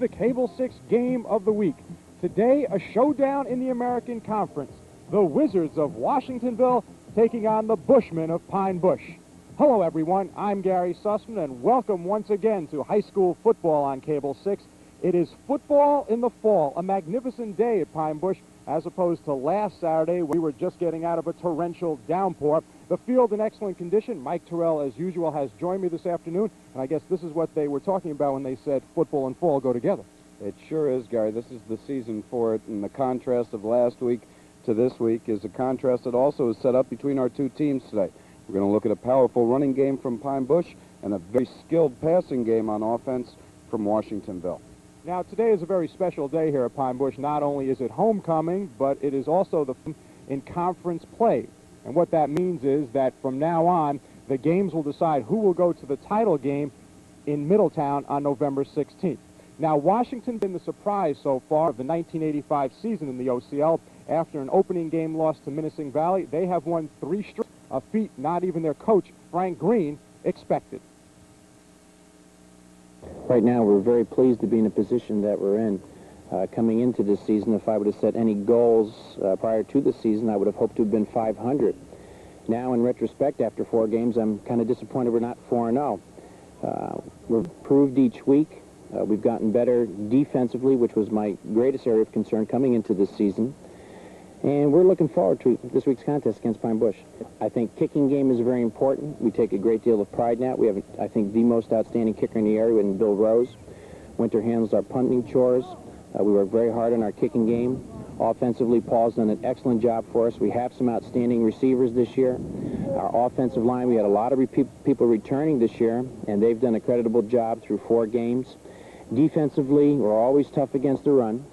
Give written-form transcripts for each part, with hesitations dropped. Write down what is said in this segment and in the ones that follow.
the Cable 6 game of the week. Today, a showdown in the American Conference. The Wizards of Washingtonville taking on the Bushmen of Pine Bush. Hello, everyone. I'm Gary Sussman, and welcome once again to high school football on Cable 6. It is football in the fall, a magnificent day at Pine Bush, as opposed to last Saturday, we were just getting out of a torrential downpour. The field in excellent condition. Mike Terrell, as usual, has joined me this afternoon, and I guess this is what they were talking about when they said football and fall go together. It sure is, Gary. This is the season for it, and the contrast of last week to this week is a contrast that also is set up between our two teams today. We're going to look at a powerful running game from Pine Bush and a very skilled passing game on offense from Washingtonville. Now, today is a very special day here at Pine Bush. Not only is it homecoming, but it is also in conference play. And what that means is that from now on, the games will decide who will go to the title game in Middletown on November 16th. Now, Washington been the surprise so far of the 1985 season in the OCL. After an opening game loss to Menacing Valley, they have won 3 straight, a feat not even their coach, Frank Green, expected. Right now, we're very pleased to be in the position that we're in. Coming into this season, if I would have set any goals prior to the season, I would have hoped to have been 500. Now, in retrospect, after 4 games, I'm kind of disappointed we're not 4-0. We've improved each week. We've gotten better defensively, which was my greatest area of concern coming into this season. And we're looking forward to this week's contest against Pine Bush. I think kicking game is very important. We take a great deal of pride in that. We have, I think, the most outstanding kicker in the area in Bill Rose. Winter handles our punting chores. We work very hard on our kicking game. Offensively, Paul's done an excellent job for us. We have some outstanding receivers this year. Our offensive line, we had a lot of people returning this year, and they've done a creditable job through 4 games. Defensively, we're always tough against the run.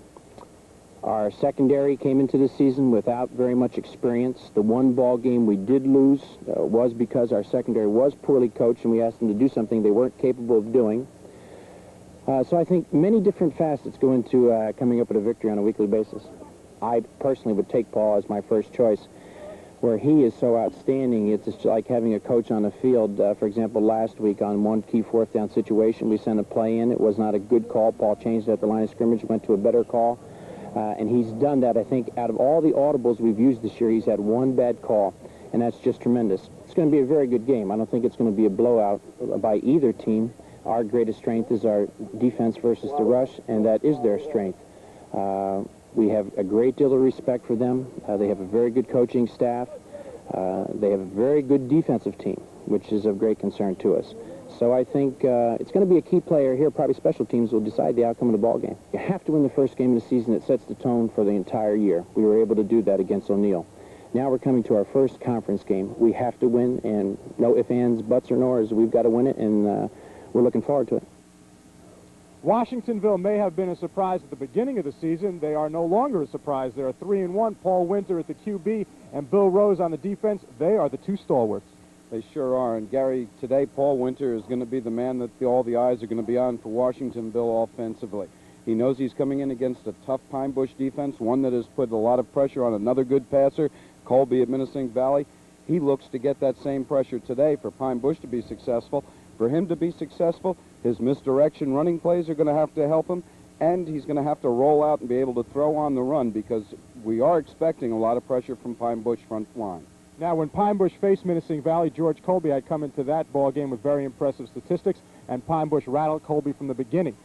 Our secondary came into the season without very much experience. The one ball game we did lose was because our secondary was poorly coached, and we asked them to do something they weren't capable of doing. So I think many different facets go into coming up with a victory on a weekly basis. I personally would take Paul as my first choice. Where he is so outstanding, it's just like having a coach on the field. For example, last week on one key 4th down situation, we sent a play in. It was not a good call. Paul changed it at the line of scrimmage, went to a better call. And he's done that. I think out of all the audibles we've used this year, he's had 1 bad call, and that's just tremendous. It's going to be a very good game. I don't think it's going to be a blowout by either team. Our greatest strength is our defense versus the rush, and that is their strength. We have a great deal of respect for them. They have a very good coaching staff. They have a very good defensive team, which is of great concern to us. So I think it's going to be a key player here. Probably special teams will decide the outcome of the ball game. You have to win the first game of the season. It sets the tone for the entire year. We were able to do that against O'Neill. Now we're coming to our first conference game. We have to win, and no ifs, ands, buts, or nors. We've got to win it, and we're looking forward to it. Washingtonville may have been a surprise at the beginning of the season. They are no longer a surprise. They are 3-1. Paul Winter at the QB and Bill Rose on the defense. They are the 2 stalwarts. They sure are. And, Gary, today Paul Winter is going to be the man that all the eyes are going to be on for Washingtonville offensively. He knows he's coming in against a tough Pine Bush defense, one that has put a lot of pressure on another good passer, Colby at Menacing Valley. He looks to get that same pressure today for Pine Bush to be successful. For him to be successful, his misdirection running plays are going to have to help him, and he's going to have to roll out and be able to throw on the run because we are expecting a lot of pressure from Pine Bush front line. Now, when Pine Bush faced Menacing Valley, George Colby had come into that ball game with very impressive statistics, and Pine Bush rattled Colby from the beginning.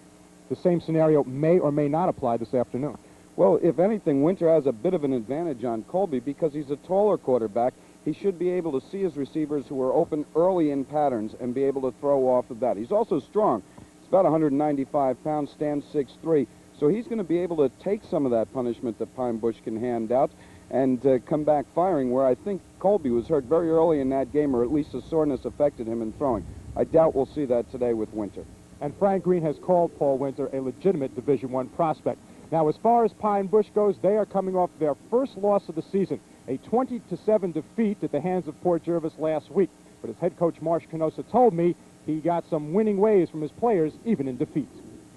The same scenario may or may not apply this afternoon. Well, if anything, Winter has a bit of an advantage on Colby because he's a taller quarterback. He should be able to see his receivers who are open early in patterns and be able to throw off of that. He's also strong. He's about 195 pounds, stands 6'3", so he's going to be able to take some of that punishment that Pine Bush can hand out and come back firing, where I think Colby was hurt very early in that game, or at least the soreness affected him in throwing. I doubt we'll see that today with Winter. And Frank Green has called Paul Winter a legitimate Division I prospect. Now, as far as Pine Bush goes, they are coming off their first loss of the season, a 20-7 defeat at the hands of Port Jervis last week. But as head coach Marsh Canosa told me, he got some winning ways from his players, even in defeat.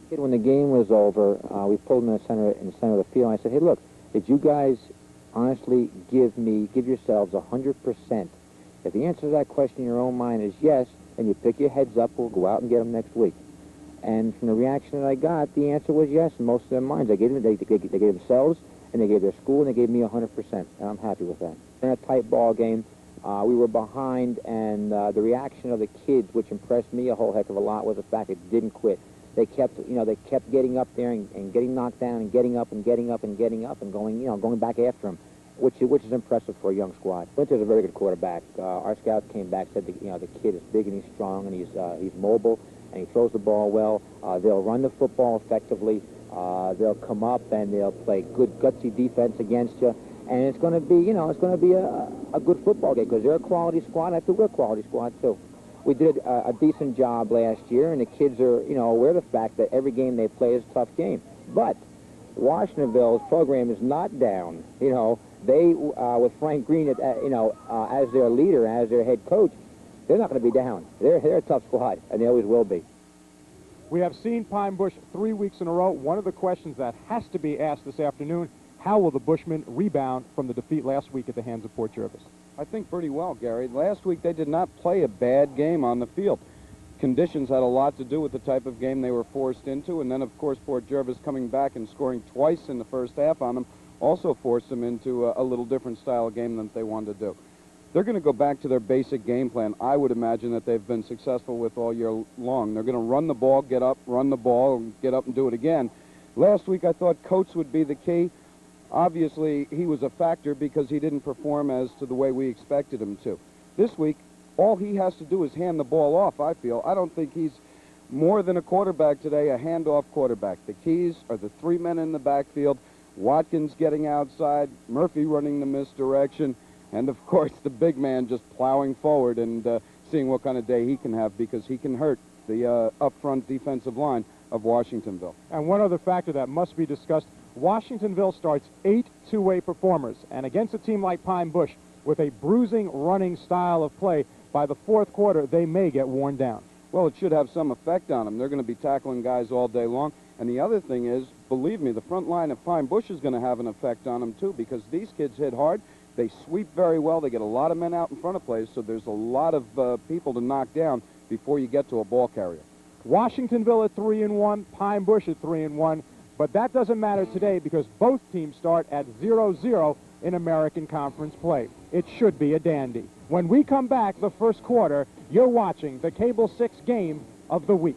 When the game was over, we pulled him in the center of the field, and I said, hey, look, did you guys honestly give yourselves 100%? If the answer to that question in your own mind is yes, then you pick your heads up, we'll go out and get them next week. And from the reaction that I got, the answer was yes in most of their minds. They gave themselves, and they gave their school, and they gave me 100%, and I'm happy with that. In a tight ball game, we were behind, and the reaction of the kids, which impressed me a whole heck of a lot, was the fact that they didn't quit. They kept, they kept getting up there and getting knocked down and getting up and getting up and getting up and going, going back after them, which is impressive for a young squad. Winter's a very good quarterback. Our scouts came back, said that, the kid is big and he's strong and he's mobile and he throws the ball well. They'll run the football effectively. They'll come up and they'll play good gutsy defense against you. And it's going to be, it's going to be a good football game because they're a quality squad. I think we're a quality squad too. We did a decent job last year, and the kids are, aware of the fact that every game they play is a tough game. But Washingtonville's program is not down. They, with Frank Green, as their leader, as their head coach, they're not going to be down. They're a tough squad, and they always will be. We have seen Pine Bush 3 weeks in a row. One of the questions that has to be asked this afternoon, how will the Bushmen rebound from the defeat last week at the hands of Port Jervis? I think pretty well, Gary. Last week they did not play a bad game on the field. Conditions had a lot to do with the type of game they were forced into, and then, of course, Port Jervis coming back and scoring twice in the first half on them also forced them into a little different style of game than they wanted to do. They're going to go back to their basic game plan. I would imagine that they've been successful with all year long. They're going to run the ball, get up, run the ball, and get up and do it again. Last week I thought Coates would be the key. Obviously, he was a factor because he didn't perform as to the way we expected him to. This week, all he has to do is hand the ball off, I feel. I don't think he's more than a quarterback today, a handoff quarterback. The keys are the three men in the backfield, Watkins getting outside, Murphy running the misdirection, and, of course, the big man just plowing forward and seeing what kind of day he can have because he can hurt the up-front defensive line of Washingtonville. And one other factor that must be discussed, Washingtonville starts 8 two-way performers, and against a team like Pine Bush, with a bruising, running style of play, by the fourth quarter, they may get worn down. Well, it should have some effect on them. They're going to be tackling guys all day long. And the other thing is, believe me, the front line of Pine Bush is going to have an effect on them, too, because these kids hit hard. They sweep very well. They get a lot of men out in front of plays, so there's a lot of people to knock down before you get to a ball carrier. Washingtonville at 3-1, Pine Bush at 3-1, but that doesn't matter today because both teams start at 0-0 in American Conference play. It should be a dandy. When we come back the first quarter, you're watching the Cable 6 game of the week.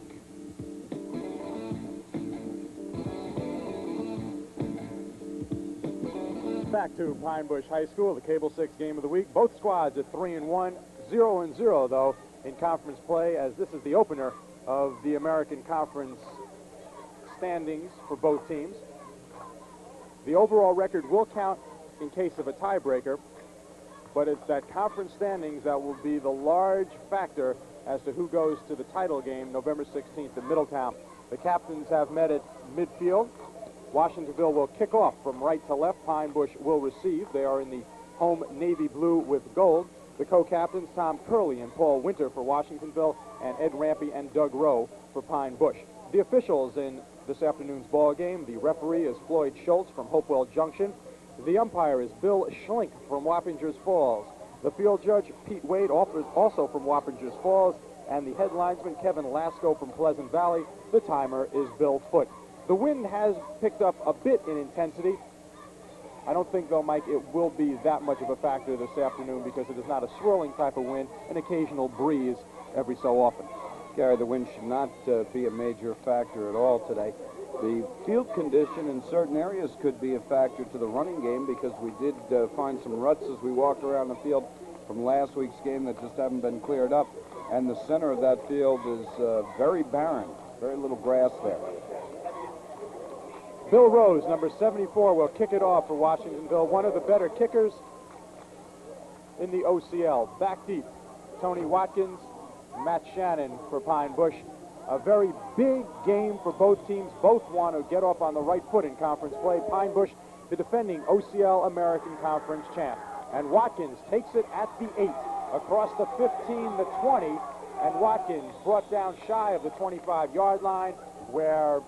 Back to Pine Bush High School, the Cable 6 game of the week. Both squads at 3-1, 0-0 though in conference play, as this is the opener of the American Conference standings for both teams. The overall record will count in case of a tiebreaker, but it's that conference standings that will be the large factor as to who goes to the title game November 16th in Middletown. The captains have met at midfield. Washingtonville will kick off from right to left. Pine Bush will receive. They are in the home navy blue with gold. The co-captains, Tom Curley and Paul Winter for Washingtonville, and Ed Rampy and Doug Rowe for Pine Bush. The officials in this afternoon's ball game, the referee is Floyd Schultz from Hopewell Junction. The umpire is Bill Schlink from Wappingers Falls. The field judge, Pete Wade, also from Wappingers Falls, and the head linesman, Kevin Lasco from Pleasant Valley. The timer is Bill Foote. The wind has picked up a bit in intensity. I don't think, though, Mike, it will be that much of a factor this afternoon because it is not a swirling type of wind, an occasional breeze every so often. Gary, the wind should not be a major factor at all today. The field condition in certain areas could be a factor to the running game because we did find some ruts as we walked around the field from last week's game that just haven't been cleared up. And the center of that field is very barren, very little grass there. Bill Rose, number 74, will kick it off for Washingtonville. One of the better kickers in the OCL. Back deep, Tony Watkins, Matt Shannon for Pine Bush. A very big game for both teams. Both want to get off on the right foot in conference play. Pine Bush, the defending OCL American Conference champ. And Watkins takes it at the 8, across the 15, the 20, and Watkins brought down shy of the 25-yard line, where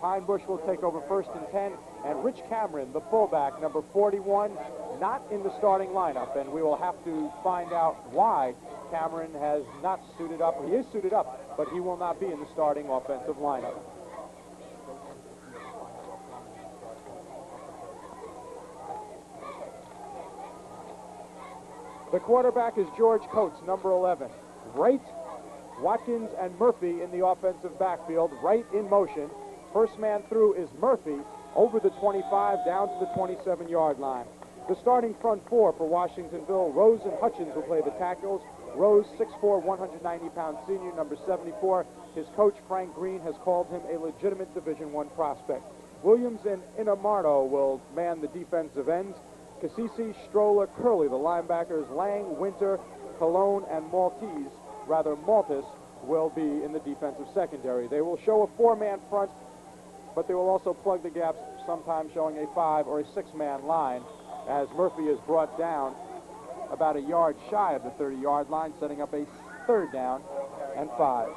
Pine Bush will take over first and 10, and Rich Cameron, the fullback, number 41, not in the starting lineup, and we will have to find out why Cameron has not suited up. He is suited up, but he will not be in the starting offensive lineup. The quarterback is George Coates, number 11. Wright, Watkins, and Murphy in the offensive backfield. Wright in motion. First man through is Murphy over the 25 down to the 27-yard line. The starting front four for Washingtonville, Rose and Hutchins will play the tackles. Rose, 6'4", 190-pound senior, number 74. His coach, Frank Green, has called him a legitimate Division I prospect. Williams and Inamardo will man the defensive ends. Cassisi, Stroller, Curley, the linebackers, Lang, Winter, Cologne, and Maltis will be in the defensive secondary. They will show a four-man front, but they will also plug the gaps, sometimes showing a five or a six-man line, as Murphy is brought down about a yard shy of the 30-yard line, setting up a 3rd down and 5.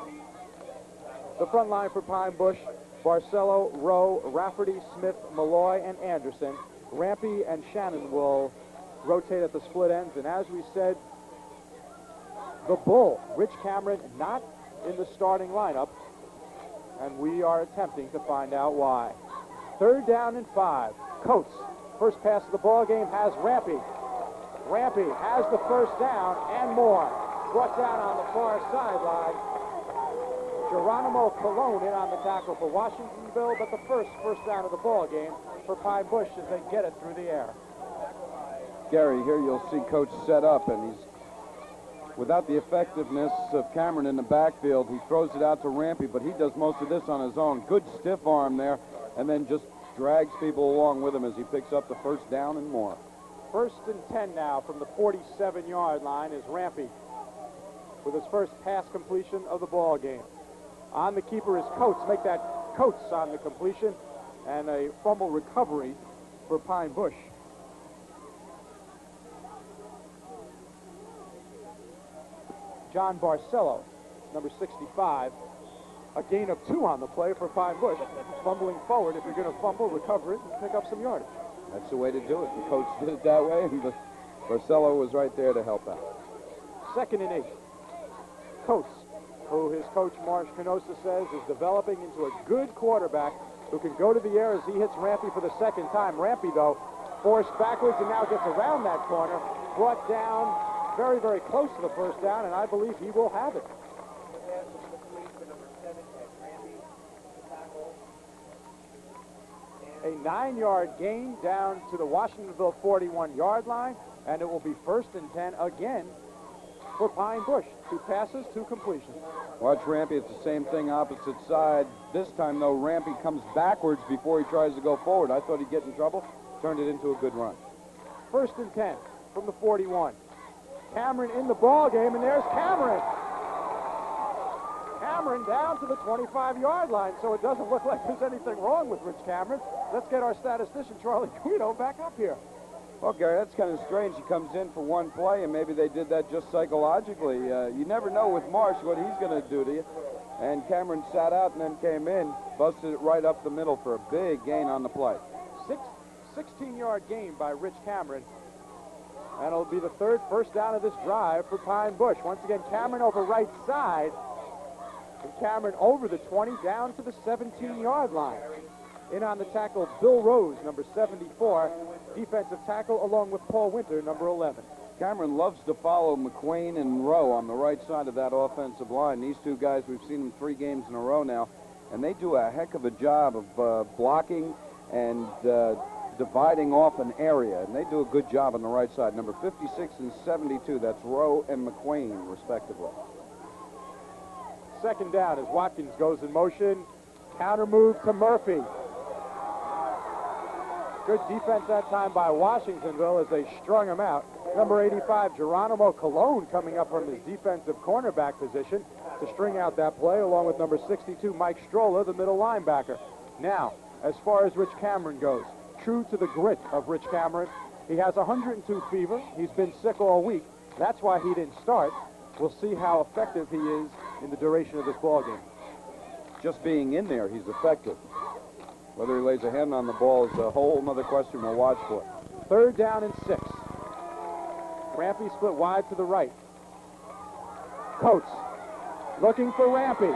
The front line for Pine Bush, Barcelo, Rowe, Rafferty, Smith, Malloy, and Anderson. Rampy and Shannon will rotate at the split ends, and as we said, the Bull, Rich Cameron, not in the starting lineup, and we are attempting to find out why. 3rd down and 5. Coates, first pass of the ball game, has Rampy. Rampy has the first down and more. Brought down on the far sideline. Geronimo Colon in on the tackle for Washingtonville, but the first down of the ball game for Pine Bush as they get it through the air. Gary, here you'll see Coach set up, and he's without the effectiveness of Cameron in the backfield. He throws it out to Rampy, but he does most of this on his own. Good stiff arm there, and then just drags people along with him as he picks up the first down and more. 1st and 10 now from the 47-yard line is Rampy with his first pass completion of the ball game. On the keeper is Coates. Make that Coates on the completion, and a fumble recovery for Pine Bush. John Barcelo, number 65. A gain of 2 on the play for Pine Bush. Fumbling forward. If you're going to fumble, recover it, and pick up some yardage. That's the way to do it. The coach did it that way, and Barcelo was right there to help out. 2nd and 8. Coates, who his coach Marsh Canosa says is developing into a good quarterback who can go to the air as he hits Rampy for the 2nd time. Rampy, though, forced backwards and now gets around that corner. Brought down very, very close to the first down, and I believe he will have it. A 9-yard gain down to the Washingtonville 41-yard line, and it will be 1st and 10 again for Pine Bush. 2 passes, 2 completions. Watch Rampy, it's the same thing opposite side. This time, though, Rampy comes backwards before he tries to go forward. I thought he'd get in trouble, turned it into a good run. 1st and 10 from the 41. Cameron in the ball game, and there's Cameron. Cameron down to the 25-yard line, so it doesn't look like there's anything wrong with Rich Cameron. Let's get our statistician, Charlie Guido, back up here. Well, Gary, that's kind of strange. He comes in for one play, and maybe they did that just psychologically. You never know with Marsh what he's going to do to you. And Cameron sat out and then came in, busted it right up the middle for a big gain on the play. 16-yard gain by Rich Cameron. And it'll be the 3rd first down of this drive for Pine Bush. Once again, Cameron over right side. And Cameron over the 20 down to the 17-yard line. In on the tackle, Bill Rose, number 74, defensive tackle, along with Paul Winter, number 11. Cameron loves to follow McQueen and Rowe on the right side of that offensive line. These 2 guys, we've seen them 3 games in a row now, and they do a heck of a job of blocking and dividing off an area, and they do a good job on the right side. Number 56 and 72, that's Rowe and McQueen, respectively. 2nd down as Watkins goes in motion. Counter move to Murphy. Good defense that time by Washingtonville as they strung him out. Number 85, Geronimo Colon, coming up from his defensive cornerback position to string out that play, along with number 62, Mike Stroller, the middle linebacker. Now, as far as Rich Cameron goes, true to the grit of Rich Cameron, he has 102 fever. He's been sick all week. That's why he didn't start. We'll see how effective he is in the duration of this ball game. Just being in there, he's effective. Whether he lays a hand on the ball is a whole other question we'll watch for. 3rd down and 6. Rampy split wide to the right. Coates looking for Rampy.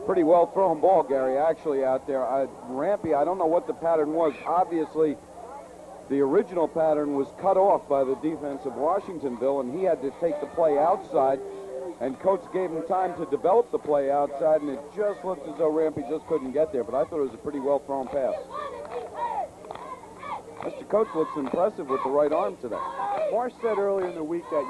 Pretty well thrown ball, Gary, actually, out there. Rampy, I don't know what the pattern was. Obviously, the original pattern was cut off by the defense of Washingtonville, and he had to take the play outside, and Coates gave him time to develop the play outside, and it just looked as though Rampy just couldn't get there, but I thought it was a pretty well thrown pass. Mr. Coates looks impressive with the right arm today. Marsh said earlier in the week that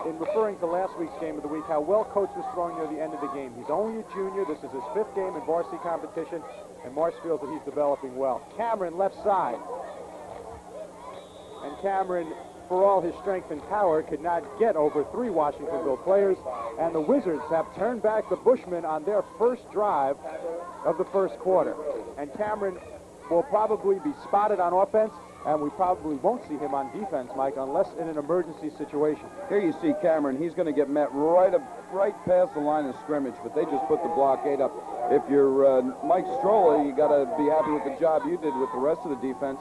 in referring to last week's game of the week, how well Coates was throwing near the end of the game. He's only a junior. This is his 5th game in varsity competition, and Marsh feels that he's developing well. Cameron, left side. And Cameron, for all his strength and power, could not get over 3 Washingtonville players, and the Wizards have turned back the Bushmen on their first drive of the first quarter. And Cameron will probably be spotted on offense, and we probably won't see him on defense, Mike, unless in an emergency situation. Here you see Cameron. He's going to get met right past the line of scrimmage, but they just put the blockade up. If you're Mike Stroller, you got to be happy with the job you did with the rest of the defense.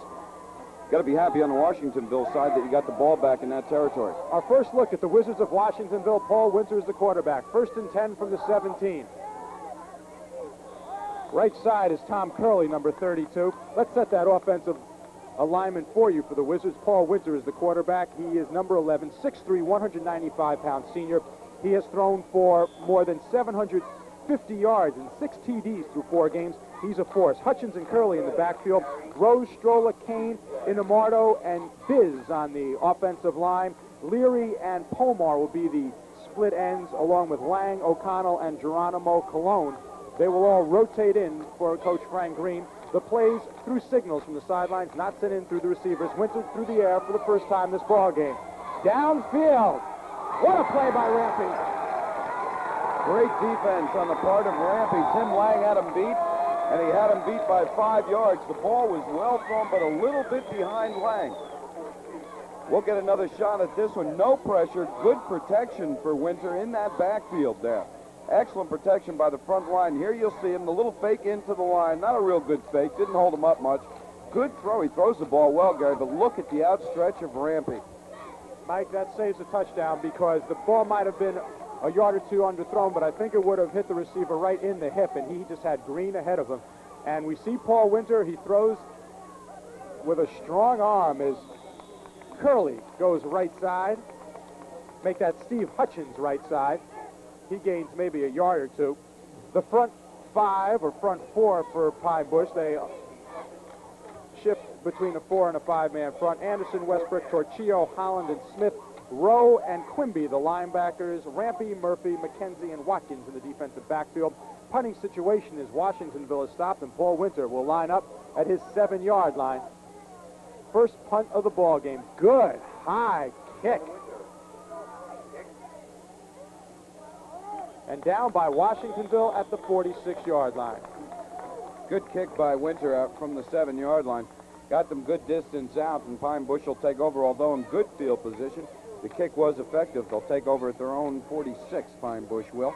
Got to be happy on the Washingtonville side that you got the ball back in that territory. Our first look at the Wizards of Washingtonville. Paul Winter is the quarterback. 1st and 10 from the 17. Right side is Tom Curley, number 32. Let's set that offensive alignment for you for the Wizards. Paul Winter is the quarterback. He is number 11, 6'3", 195-pound senior. He has thrown for more than 750 yards and 6 TDs through 4 games. He's a force. Hutchins and Curley in the backfield. Rose, Stroller, Kane, Inamardo, and Biz on the offensive line. Leary and Pomar will be the split ends, along with Lang, O'Connell, and Geronimo Colon. They will all rotate in for Coach Frank Green. The plays through signals from the sidelines, not sent in through the receivers. Winter through the air for the first time this ball game. Downfield. What a play by Rampy. Great defense on the part of Rampy. Tim Lang had him beat, and he had him beat by 5 yards. The ball was well thrown, but a little bit behind Lang. We'll get another shot at this one. No pressure. Good protection for Winter in that backfield there. Excellent protection by the front line. Here you'll see him, the little fake into the line. Not a real good fake. Didn't hold him up much. Good throw. He throws the ball well, Gary, but look at the outstretch of Rampy. Mike, that saves a touchdown because the ball might have been a yard or two underthrown, but I think it would have hit the receiver right in the hip, and he just had Green ahead of him. And we see Paul Winter. He throws with a strong arm as Curley goes right side. Make that Steve Hutchins right side. He gains maybe a yard or two. The front 5 or front 4 for Pine Bush, they shift between a 4 and a 5-man front. Anderson, Westbrook, Torchio, Holland, and Smith. Rowe and Quimby, the linebackers. Rampy, Murphy, McKenzie, and Watkins in the defensive backfield. Punting situation is Washingtonville has stopped, and Paul Winter will line up at his 7-yard line. First punt of the ball game. Good high kick. And down by Washingtonville at the 46-yard line. Good kick by Winter out from the 7-yard line. Got them good distance out, and Pine Bush will take over, although in good field position. The kick was effective. They'll take over at their own 46, Pine Bush will.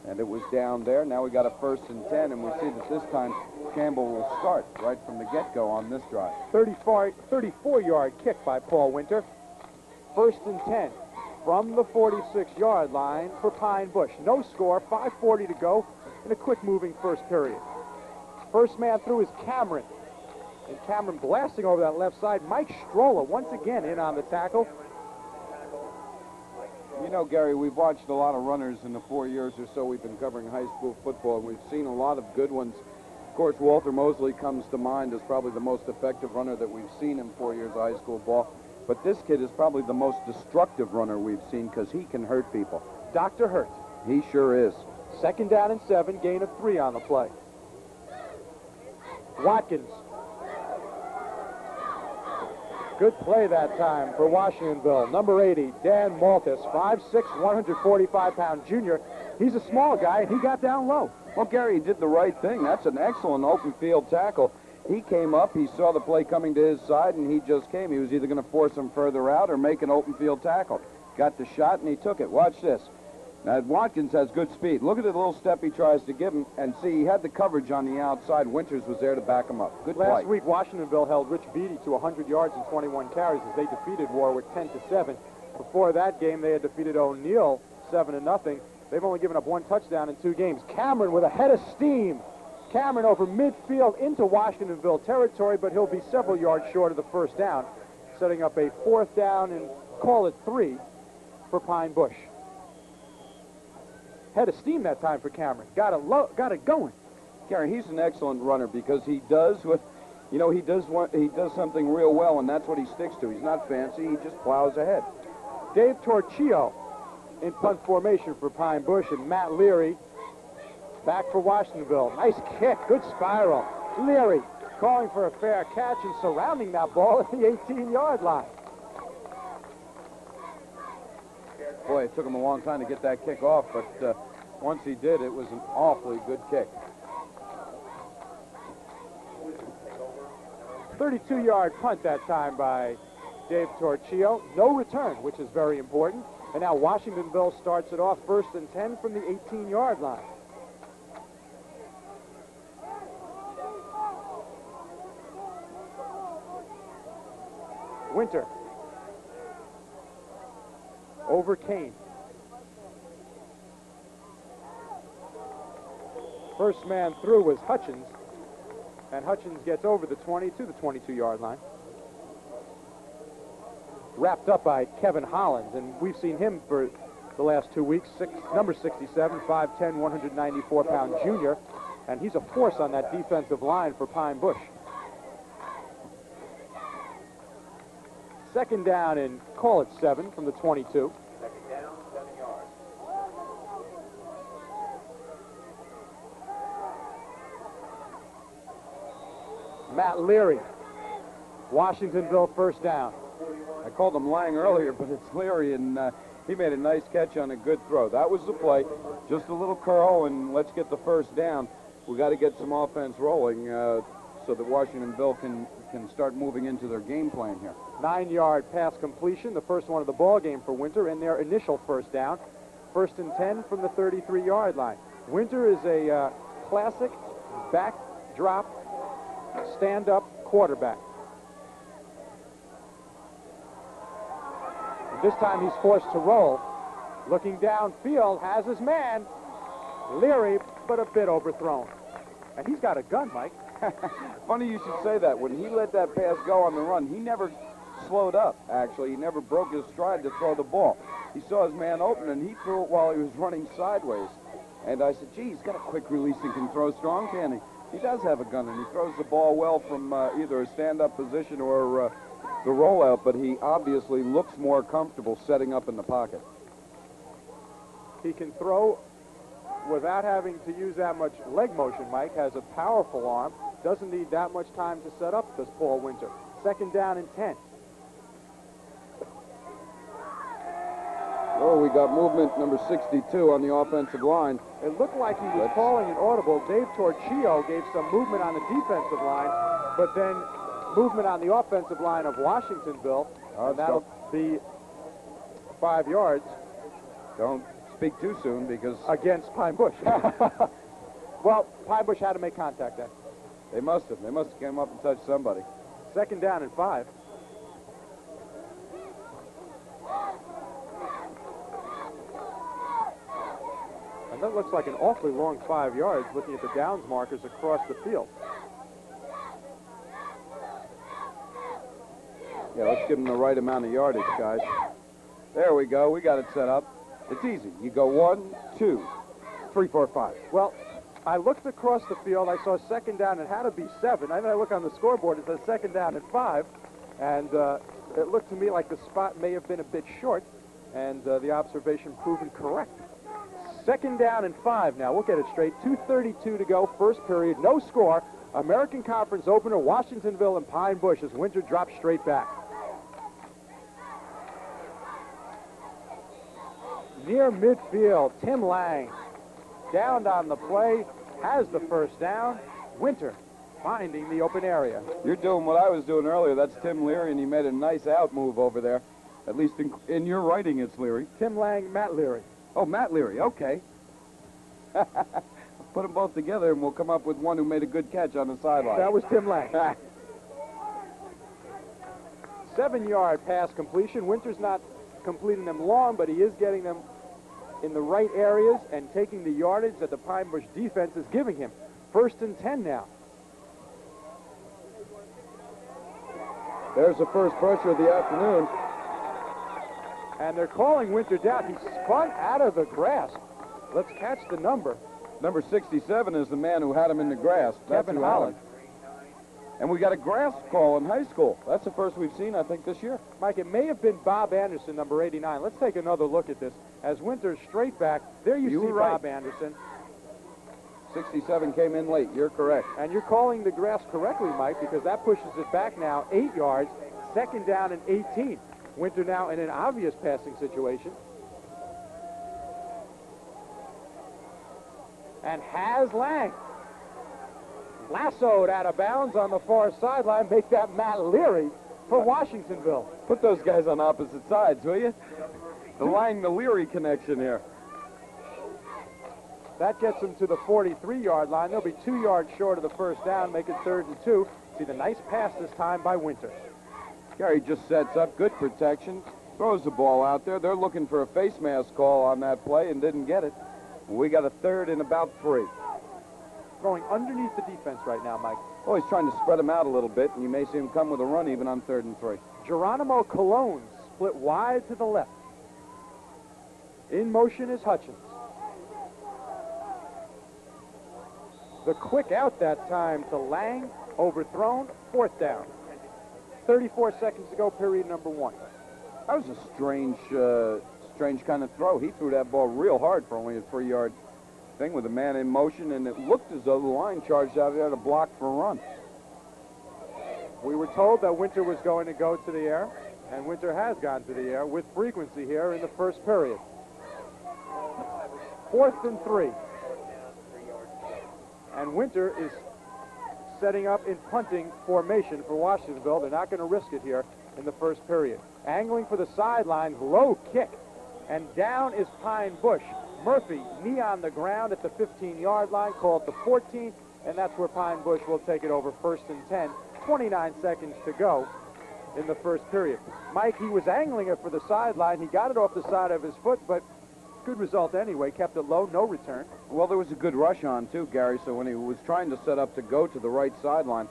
And it was down there. Now we got a 1st and 10, and we see that this time Campbell will start right from the get-go on this drive. 34-yard kick by Paul Winter. 1st and 10 from the 46-yard line for Pine Bush. No score, 5:40 to go in a quick-moving first period. First man through is Cameron. And Cameron blasting over that left side. Mike Stroller once again in on the tackle. You know, Gary, we've watched a lot of runners in the 4 years or so we've been covering high school football, and we've seen a lot of good ones. Of course, Walter Mosley comes to mind as probably the most effective runner that we've seen in 4 years of high school ball. But this kid is probably the most destructive runner we've seen because he can hurt people. Dr. Hurt. He sure is. 2nd down and 7, gain of 3 on the play. Watkins. Good play that time for Washingtonville. Number 80, Dan Maltus, 5'6", 145-pound junior. He's a small guy, and he got down low. Well, Gary did the right thing. That's an excellent open field tackle. He came up, he saw the play coming to his side, and he just came. He was either going to force him further out or make an open field tackle. Got the shot, and he took it. Watch this. Now, Watkins has good speed. Look at the little step he tries to give him, and see, he had the coverage on the outside. Winters was there to back him up. Good play. Last week, Washingtonville held Rich Beatty to 100 yards and 21 carries as they defeated Warwick 10-7. Before that game, they had defeated O'Neill 7-0. They've only given up 1 touchdown in 2 games. Cameron with a head of steam. Cameron over midfield into Washingtonville territory, but he'll be several yards short of the first down, setting up a 4th down and call it 3 for Pine Bush. Head of steam that time for Cameron. Got it going. Gary, he's an excellent runner because he does what, you know, he does something real well, and that's what he sticks to. He's not fancy. He just plows ahead. Dave Torchio in punt formation for Pine Bush, and Matt Leary back for Washingtonville. Nice kick, good spiral. Leary calling for a fair catch and surrounding that ball at the 18-yard line. Boy, it took him a long time to get that kick off, but once he did, it was an awfully good kick. 32-yard punt that time by Dave Torchio. No return, which is very important. And now Washingtonville starts it off 1st and 10 from the 18-yard line. Winter. Over Kane. First man through was Hutchins, and Hutchins gets over the 20 to the 22-yard line. Wrapped up by Kevin Hollins, and we've seen him for the last 2 weeks. Number 67, 5'10", 194-pound junior, and he's a force on that defensive line for Pine Bush. 2nd down and call it 7 from the 22. 2nd down, 7 yards. Matt Leary, Washingtonville 1st down. I called him Lang earlier, but it's Leary, and he made a nice catch on a good throw. That was the play. Just a little curl, and let's get the 1st down. We got to get some offense rolling so that Washingtonville can start moving into their game plan here. 9-yard pass completion, the first one of the ball game for Winter, and their initial 1st down. 1st and 10 from the 33-yard line. Winter is a classic backdrop, stand-up quarterback. And this time he's forced to roll. Looking downfield, has his man. Leary, but a bit overthrown. And he's got a gun, Mike. Funny you should say that. When he let that pass go on the run, he never slowed up, actually. He never broke his stride to throw the ball. He saw his man open, and he threw it while he was running sideways. And I said, gee, he's got a quick release and can throw strong, can he? He does have a gun, and he throws the ball well from either a stand-up position or the rollout, but he obviously looks more comfortable setting up in the pocket. He can throw without having to use that much leg motion, Mike. Has a powerful arm. Doesn't need that much time to set up, this Paul Winter. 2nd down and 10. Oh, we got movement, number 62 on the offensive line. It looked like he was calling an audible. Dave Torchio gave some movement on the defensive line, but then movement on the offensive line of Washingtonville. And that'll be 5 yards. Don't speak too soon because... Against Pine Bush. Well, Pine Bush had to make contact then. They must have. They must have came up and touched somebody. 2nd down and 5. And that looks like an awfully long 5 yards looking at the downs markers across the field. Yeah, let's give them the right amount of yardage, guys. There we go. We got it set up. It's easy. You go 1, 2, 3, 4, 5. Well, I looked across the field. I saw 2nd down. It had to be 7. And then I look on the scoreboard. It says 2nd down and 5. And it looked to me like the spot may have been a bit short. And the observation proven correct. 2nd down and 5 now. We'll get it straight. 2:32 to go. First period. No score. American Conference opener, Washingtonville and Pine Bush as Winter drops straight back. Near midfield, Tim Lang downed on the play, has the 1st down. Winter finding the open area. You're doing what I was doing earlier. That's Tim Leary, and he made a nice out move over there. At least in your writing, it's Leary. Tim Lang, Matt Leary. Oh, Matt Leary, okay. Put them both together and we'll come up with one who made a good catch on the sideline. That was Tim Lang. 7-yard pass completion. Winter's not completing them long, but he is getting them in the right areas and taking the yardage that the Pine Bush defense is giving him. 1st and 10 now. There's the first pressure of the afternoon. And they're calling Winter down. He spun out of the grasp. Let's catch the number. Number 67 is the man who had him in the grass. That's Kevin who had him. Holland. And we got a grass call in high school. That's the first we've seen, I think, this year. Mike, it may have been Bob Anderson, number 89. Let's take another look at this. As Winter's straight back, there you You see were right. Bob Anderson. 67 came in late. You're correct. And you're calling the grass correctly, Mike, because that pushes it back now 8 yards, 2nd down and 18. Winter now in an obvious passing situation. And has Lang lassoed out of bounds on the far sideline. Make that Matt Leary for Washingtonville. Put those guys on opposite sides, will you? The Lang-the Leary connection here. That gets them to the 43-yard line. They'll be 2 yards short of the first down, make it 3rd and 2. See the nice pass this time by Winter. Gary just sets up, good protection, throws the ball out there. They're looking for a face mask call on that play and didn't get it. We got a 3rd and about 3. Going underneath the defense right now, Mike. Oh, he's trying to spread them out a little bit, and you may see him come with a run even on 3rd and 3. Geronimo Colon split wide to the left. In motion is Hutchins. The quick out that time to Lang, overthrown, 4th down. 34 seconds to go, period number 1. That was a strange kind of throw. He threw that ball real hard for only a 3-yard thing with a man in motion, and it looked as though the line charged out there to block for a run. We were told that Winter was going to go to the air, and Winter has gone to the air with frequency here in the first period. 4th and 3. And Winter is setting up in punting formation for Washingtonville. They're not going to risk it here in the first period. Angling for the sideline, low kick. And down is Pine Bush. Murphy, knee on the ground at the 15-yard line, called the 14th, and that's where Pine Bush will take it over 1st and 10. 29 seconds to go in the first period. Mike, he was angling it for the sideline. He got it off the side of his foot, but good result anyway. Kept it low, no return. Well, there was a good rush on, too, Gary, so when he was trying to set up to go to the right sideline,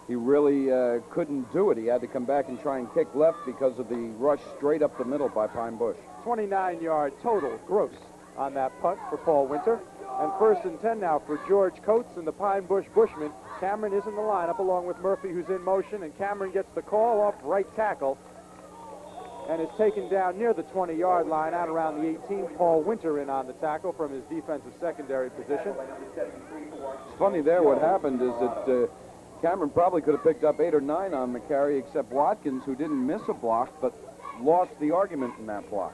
he really couldn't do it. He had to come back and try and kick left because of the rush straight up the middle by Pine Bush. 29-yard total gross on that punt for Paul Winter. And 1st and 10 now for George Coates and the Pine Bush Bushmen. Cameron is in the lineup along with Murphy, who's in motion, and Cameron gets the call off right tackle and is taken down near the 20-yard line out around the 18. Paul Winter in on the tackle from his defensive secondary position. It's funny there what happened is that Cameron probably could have picked up 8 or 9 on the carry, except Watkins, who didn't miss a block, but lost the argument in that block.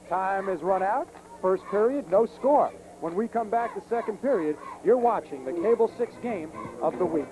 Time is run out. First period, no score. When we come back to second period, you're watching the Cable 6 game of the week.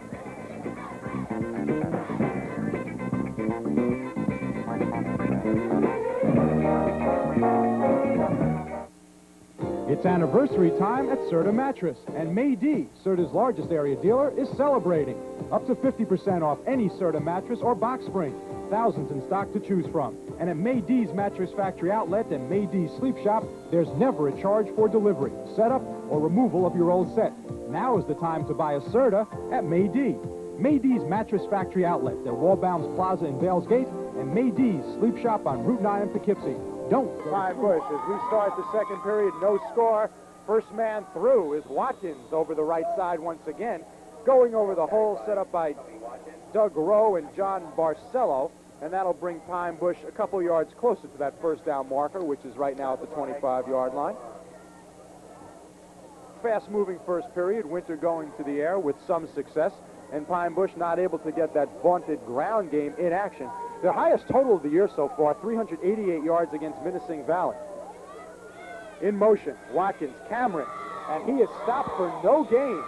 It's anniversary time at Serta Mattress, and May D, Serta's largest area dealer, is celebrating. Up to 50% off any Serta mattress or box spring. Thousands in stock to choose from. And at May D's Mattress Factory Outlet and May D's Sleep Shop, there's never a charge for delivery, setup, or removal of your old set. Now is the time to buy a Serta at May D. May D's Mattress Factory Outlet, their Wallbounds Plaza in Vales Gate, and May D's Sleep Shop on Route 9 in Poughkeepsie. Don't Pine Bush. As we start the second period, no score. First man through is Watkins over the right side once again, going over the hole set up by Doug Rowe and John Barcelo, and that'll bring Pine Bush a couple yards closer to that first down marker, which is right now at the 25-yard line. Fast-moving first period, Winter going to the air with some success, and Pine Bush not able to get that vaunted ground game in action. Their highest total of the year so far, 388 yards against Minising Valley. In motion, Watkins, Cameron, and he is stopped for no gain.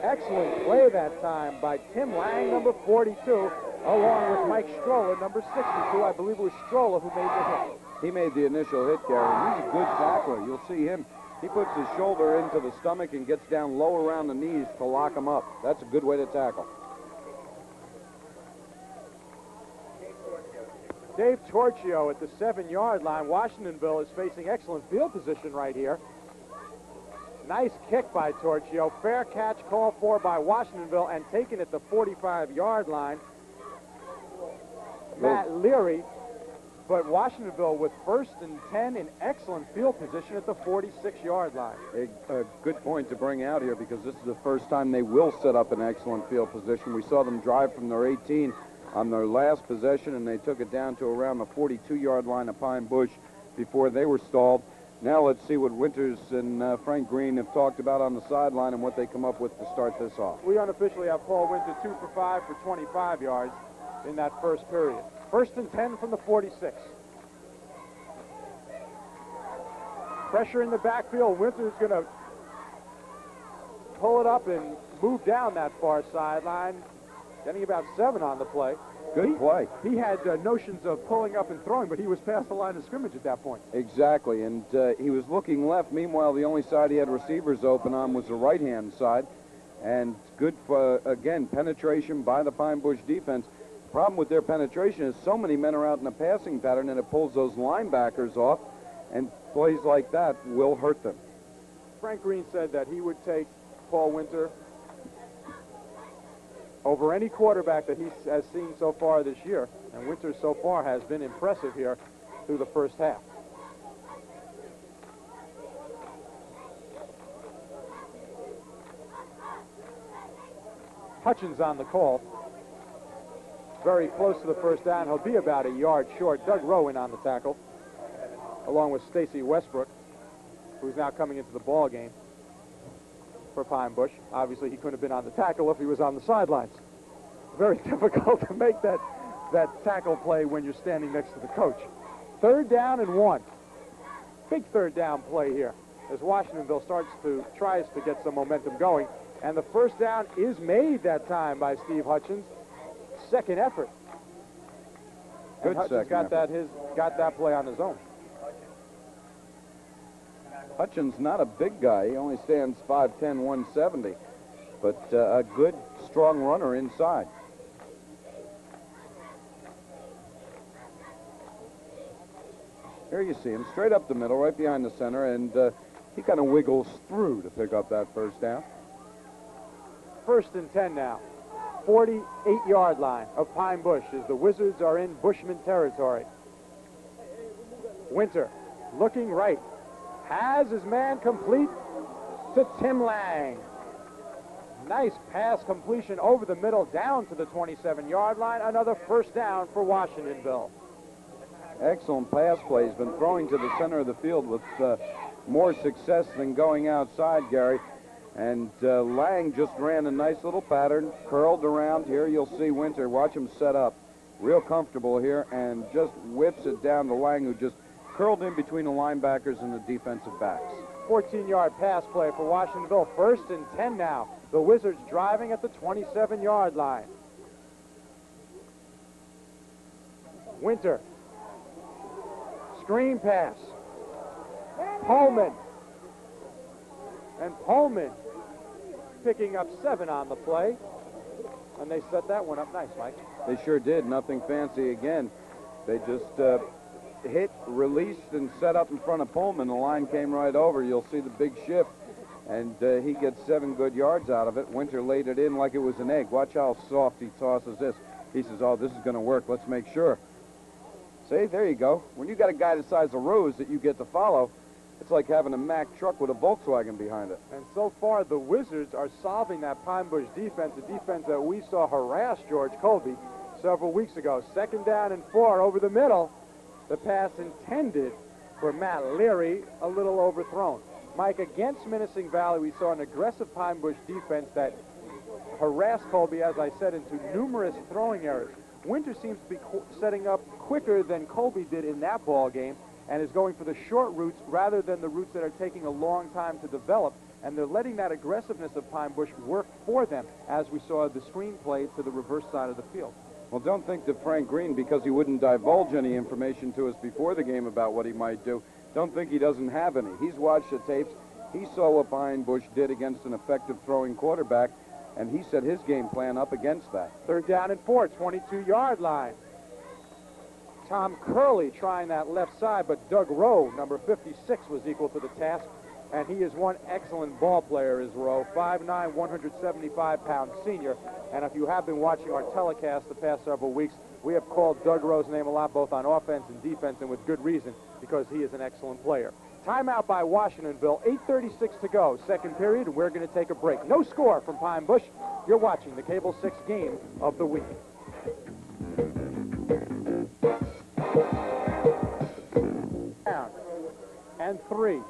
Excellent play that time by Tim Lang, number 42, along with Mike Stroller, number 62. I believe it was Stroller who made the hit. He made the initial hit, Gary. He's a good tackler. You'll see him. He puts his shoulder into the stomach and gets down low around the knees to lock him up. That's a good way to tackle. Dave Torchio at the 7-yard line. Washingtonville is facing excellent field position right here. Nice kick by Torchio. Fair catch called for by Washingtonville and taken at the 45-yard line. Matt Leary, but Washingtonville with 1st and 10 in excellent field position at the 46-yard line. A good point to bring out here, because this is the first time they will set up an excellent field position. We saw them drive from their 18 on their last possession, and they took it down to around the 42-yard line of Pine Bush before they were stalled. Now let's see what Winters and Frank Green have talked about on the sideline and what they come up with to start this off. We unofficially have Paul Winter 2 for 5 for 25 yards in that first period. 1st and 10 from the 46. Pressure in the backfield. Winter's going to pull it up and move down that far sideline, getting about 7 on the play. Good play. He had notions of pulling up and throwing, but he was past the line of scrimmage at that point. Exactly, and he was looking left. Meanwhile, the only side he had receivers open on was the right-hand side. And good, again, penetration by the Pine Bush defense. Problem with their penetration is so many men are out in a passing pattern, and it pulls those linebackers off, and plays like that will hurt them. Frank Green said that he would take Paul Winter over any quarterback that he has seen so far this year, and Winter so far has been impressive here through the first half. Hutchins on the call. Very close to the first down. He'll be about a yard short. Doug Rowan on the tackle, along with Stacy Westbrook, who's now coming into the ball game for Pine Bush. Obviously, he couldn't have been on the tackle if he was on the sidelines. Very difficult to make that tackle play when you're standing next to the coach. 3rd down and 1. Big 3rd down play here as Washingtonville tries to get some momentum going. And the first down is made that time by Steve Hutchins. Second effort. Good Hutchins second got that play on his own. Hutchins not a big guy. He only stands 5'10", 170, but a good, strong runner inside. Here you see him, straight up the middle, right behind the center, and he kind of wiggles through to pick up that first down. 1st and 10 now. 48-yard line of Pine Bush as the Wizards are in Bushman territory. Winter looking right. Has his man complete to Tim Lang. Nice pass completion over the middle down to the 27-yard line. Another first down for Washingtonville. Excellent pass play. He's been throwing to the center of the field with more success than going outside, Gary. And Lang just ran a nice little pattern, curled around. Here you'll see Winter. Watch him set up. Real comfortable here, and just whips it down to Lang, who just curled in between the linebackers and the defensive backs. 14-yard pass play for Washingtonville. 1st and 10 now. The Wizards driving at the 27-yard line. Winter. Screen pass. Pullman. And Pullman picking up 7 on the play. And they set that one up nice, Mike. They sure did. Nothing fancy again. They just hit, released, and set up in front of Pullman. The line came right over. You'll see the big shift. And he gets 7 good yards out of it. Winter laid it in like it was an egg. Watch how soft he tosses this. He says, oh, this is going to work. Let's make sure. See, there you go. When you got a guy the size of Rose that you get to follow, it's like having a Mack truck with a Volkswagen behind it. And so far, the Wizards are solving that Pine Bush defense, the defense that we saw harass George Colby several weeks ago. 2nd down and 4 over the middle. The pass intended for Matt Leary, a little overthrown. Mike, against Menacing Valley, we saw an aggressive Pine Bush defense that harassed Colby, as I said, into numerous throwing errors. Winter seems to be setting up quicker than Colby did in that ball game, and is going for the short routes rather than the routes that are taking a long time to develop. And they're letting that aggressiveness of Pine Bush work for them, as we saw the screen play to the reverse side of the field. Well, don't think that Frank Green, because he wouldn't divulge any information to us before the game about what he might do, don't think he doesn't have any. He's watched the tapes. He saw what Pine Bush did against an effective throwing quarterback, and he set his game plan up against that. 3rd down and 4, 22-yard line. Tom Curley trying that left side, but Doug Rowe, number 56, was equal to the task, and he is one excellent ball player, is Rowe, 5'9", 175-pound senior. And if you have been watching our telecast the past several weeks, we have called Doug Rowe's name a lot, both on offense and defense, and with good reason, because he is an excellent player. Timeout by Washingtonville, 8:36 to go, second period, and we're going to take a break. No score from Pine Bush. You're watching the Cable 6 game of the week. Down and 3.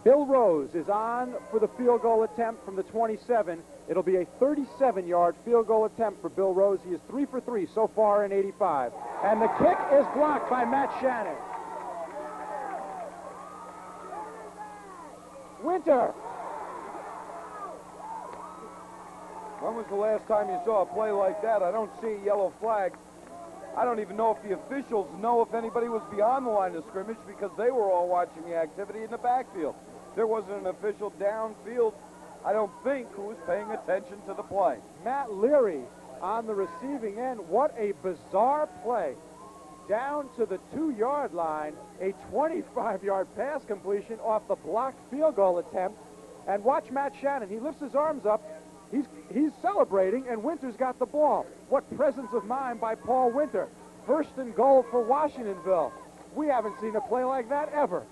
Bill Rose is on for the field goal attempt from the 27. It'll be a 37-yard field goal attempt for Bill Rose. He is 3 for 3 so far in 85. And the kick is blocked by Matt Shannon. Winter. When was the last time you saw a play like that? I don't see a yellow flag. I don't even know if the officials know if anybody was beyond the line of scrimmage, because they were all watching the activity in the backfield. There wasn't an official downfield, I don't think, who was paying attention to the play. Matt Leary on the receiving end. What a bizarre play. Down to the 2-yard line, a 25-yard pass completion off the blocked field goal attempt. And watch Matt Shannon. He lifts his arms up. He's celebrating, and Winter's got the ball. What presence of mind by Paul Winter. 1st and goal for Washingtonville. We haven't seen a play like that ever.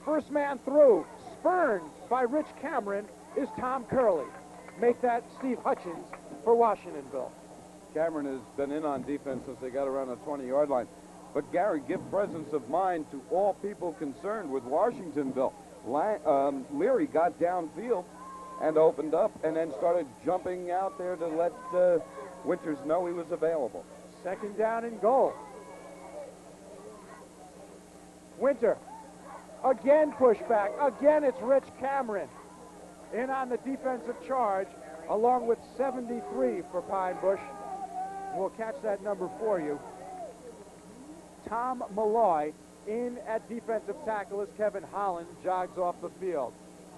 First man through, spurned by Rich Cameron, is Tom Curley. Make that Steve Hutchins for Washingtonville. Cameron has been in on defense since they got around the 20-yard line. But, Gary, give presence of mind to all people concerned with Washingtonville. Leary got downfield and opened up and then started jumping out there to let Winters know he was available. 2nd down and goal. Winter. Again pushback. Again it's Rich Cameron in on the defensive charge, along with 73 for Pine Bush. We'll catch that number for you. Tom Malloy in at defensive tackle as Kevin Holland jogs off the field.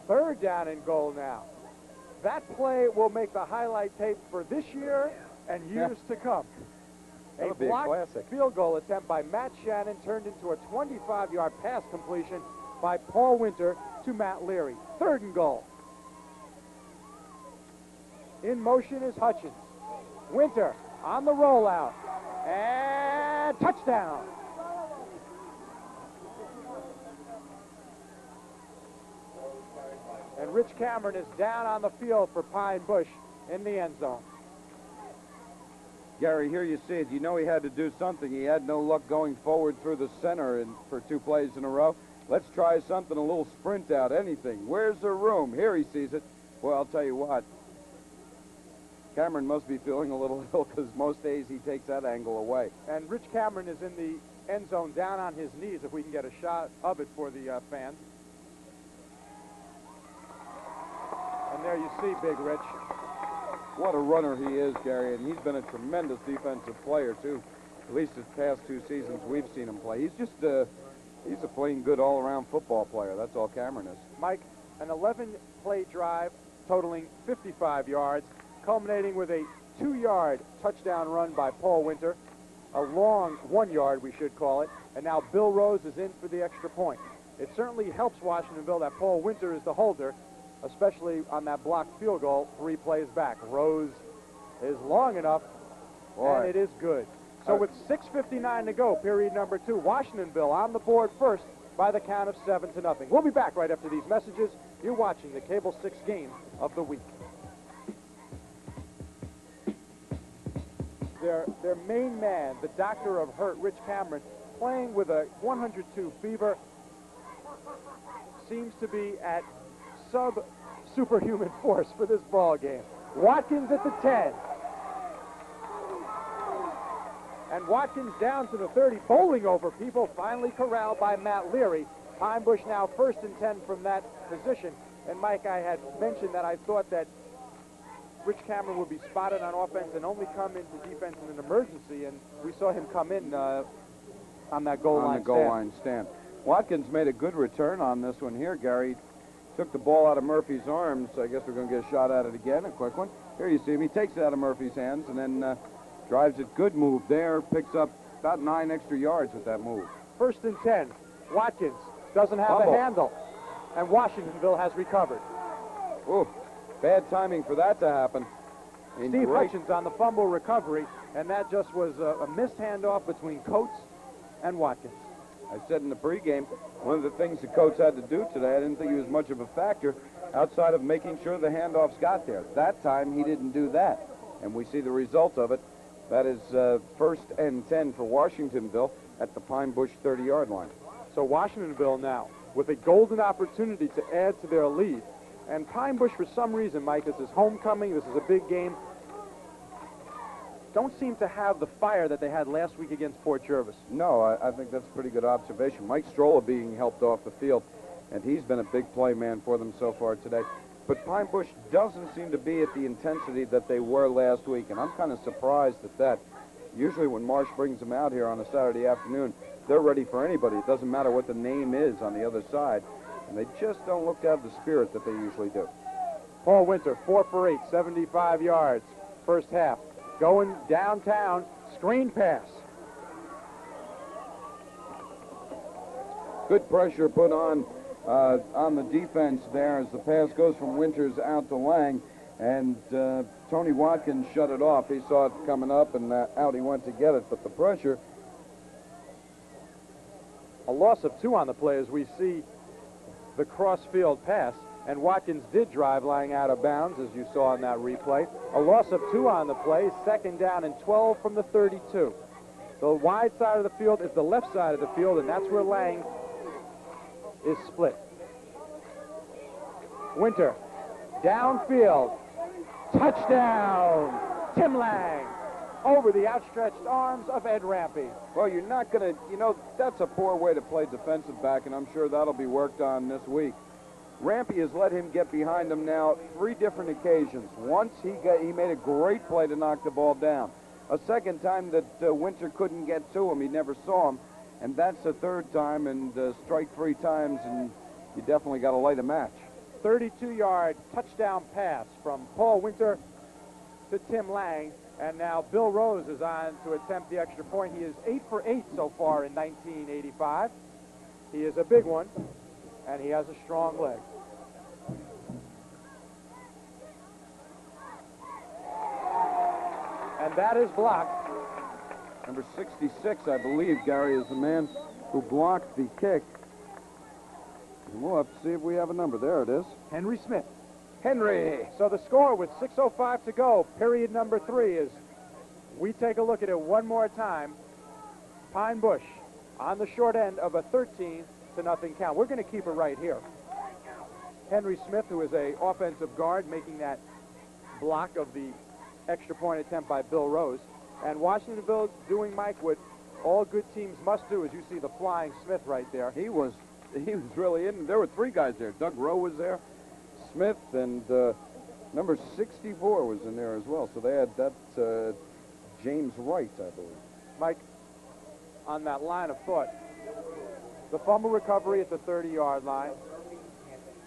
3rd down and goal now. That play will make the highlight tape for this year and years to come. A blocked field goal attempt by Matt Shannon turned into a 25-yard pass completion by Paul Winter to Matt Leary. 3rd and goal. In motion is Hutchins. Winter on the rollout. And touchdown. And Rich Cameron is down on the field for Pine Bush in the end zone. Gary, here you see it. You know he had to do something. He had no luck going forward through the center for 2 plays in a row. Let's try something, a little sprint out, anything. Where's the room? Here he sees it. Well, I'll tell you what. Cameron must be feeling a little ill, because most days he takes that angle away. And Rich Cameron is in the end zone down on his knees, if we can get a shot of it for the fans. And there you see Big Rich. What a runner he is, Gary, and he's been a tremendous defensive player, too. At least the past 2 seasons we've seen him play. He's just he's a plain good all-around football player. That's all Cameron is. Mike, an 11-play drive totaling 55 yards, culminating with a 2-yard touchdown run by Paul Winter, a long 1-yard, we should call it, and now Bill Rose is in for the extra point. It certainly helps Washingtonville that Paul Winter is the holder, especially on that blocked field goal 3 plays back. Rose is long enough, and it is good. So with 6:59 to go, period number 2, Washingtonville on the board first by the count of 7-0. We'll be back right after these messages. You're watching the Cable 6 game of the week. Their main man, the doctor of hurt, Rich Cameron, playing with a 102 fever, seems to be at sub-superhuman force for this ball game. Watkins at the 10. And Watkins down to the 30, bowling over people, finally corralled by Matt Leary. Pine Bush now 1st and 10 from that position. And Mike, I had mentioned that I thought that Rich Cameron would be spotted on offense and only come into defense in an emergency, and we saw him come in on that goal line stand. Watkins made a good return on this one here, Gary. Took the ball out of Murphy's arms. I guess we're going to get a shot at it again, a quick one. Here you see him. He takes it out of Murphy's hands and then drives it. Good move there. Picks up about 9 extra yards with that move. 1st and 10. Watkins doesn't have a handle, and Washingtonville has recovered. Ooh, bad timing for that to happen. Steve Hutchins on the fumble recovery, and that just was a missed handoff between Coates and Watkins. I said in the pregame, one of the things that Coates had to do today, I didn't think he was much of a factor outside of making sure the handoffs got there. That time, he didn't do that, and we see the result of it. That is 1st and 10 for Washingtonville at the Pine Bush 30-yard line. So Washingtonville now with a golden opportunity to add to their lead. And Pine Bush, for some reason, Mike, this is homecoming, this is a big game, don't seem to have the fire that they had last week against Port Jervis. No, I think that's a pretty good observation. Mike Strolla being helped off the field, and he's been a big play man for them so far today. But Pine Bush doesn't seem to be at the intensity that they were last week, and I'm kind of surprised at that. Usually when Marsh brings them out here on a Saturday afternoon, they're ready for anybody. It doesn't matter what the name is on the other side, and they just don't look to have the spirit that they usually do. Paul Winter, 4 for 8, 75 yards, first half. Going downtown, screen pass. Good pressure put on the defense there as the pass goes from Winters out to Lang, and Tony Watkins shut it off. He saw it coming up, and out he went to get it, but the pressure. A loss of 2 on the play as we see the cross-field pass, and Watkins did drive Lang out of bounds, as you saw in that replay. A loss of 2 on the play, 2nd down and 12 from the 32. The wide side of the field is the left side of the field, and that's where Lang is split. Winter, downfield, touchdown, Tim Lang, over the outstretched arms of Ed Rampy. Well, you're not going to, that's a poor way to play defensive back, and I'm sure that'll be worked on this week. Rampy has let him get behind him now 3 different occasions. Once he made a great play to knock the ball down. A second time that Winter couldn't get to him. He never saw him. And that's the 3rd time, and strike 3 times, and you definitely got to light a match. 32-yard touchdown pass from Paul Winter to Tim Lang. And now Bill Rose is on to attempt the extra point. He is 8 for 8 so far in 1985. He is a big one, and he has a strong leg. And that is blocked. Number 66, I believe, Gary, is the man who blocked the kick. And we'll have to see if we have a number. There it is. Henry Smith. Henry. So the score with 6:05 to go, period number 3, is we take a look at it one more time. Pine Bush on the short end of a 13-0 count. We're going to keep it right here. Henry Smith, who is an offensive guard, making that block of the extra point attempt by Bill Rose. And Washingtonville doing, Mike, what all good teams must do, as you see the flying Smith right there. He was really in. There were 3 guys there. Doug Rowe was there, Smith, and number 64 was in there as well. So they had that James Wright, I believe. Mike, on that line of thought, the fumble recovery at the 30-yard line,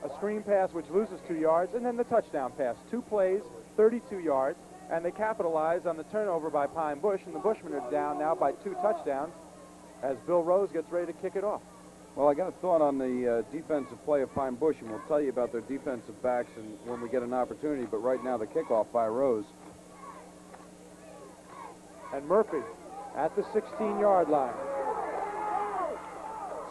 a screen pass which loses 2 yards, and then the touchdown pass. 2 plays, 32 yards, and they capitalize on the turnover by Pine Bush, and the Bushmen are down now by 2 touchdowns as Bill Rose gets ready to kick it off. Well, I got a thought on the defensive play of Pine Bush, and we'll tell you about their defensive backs and when we get an opportunity, but right now the kickoff by Rose. And Murphy at the 16-yard line.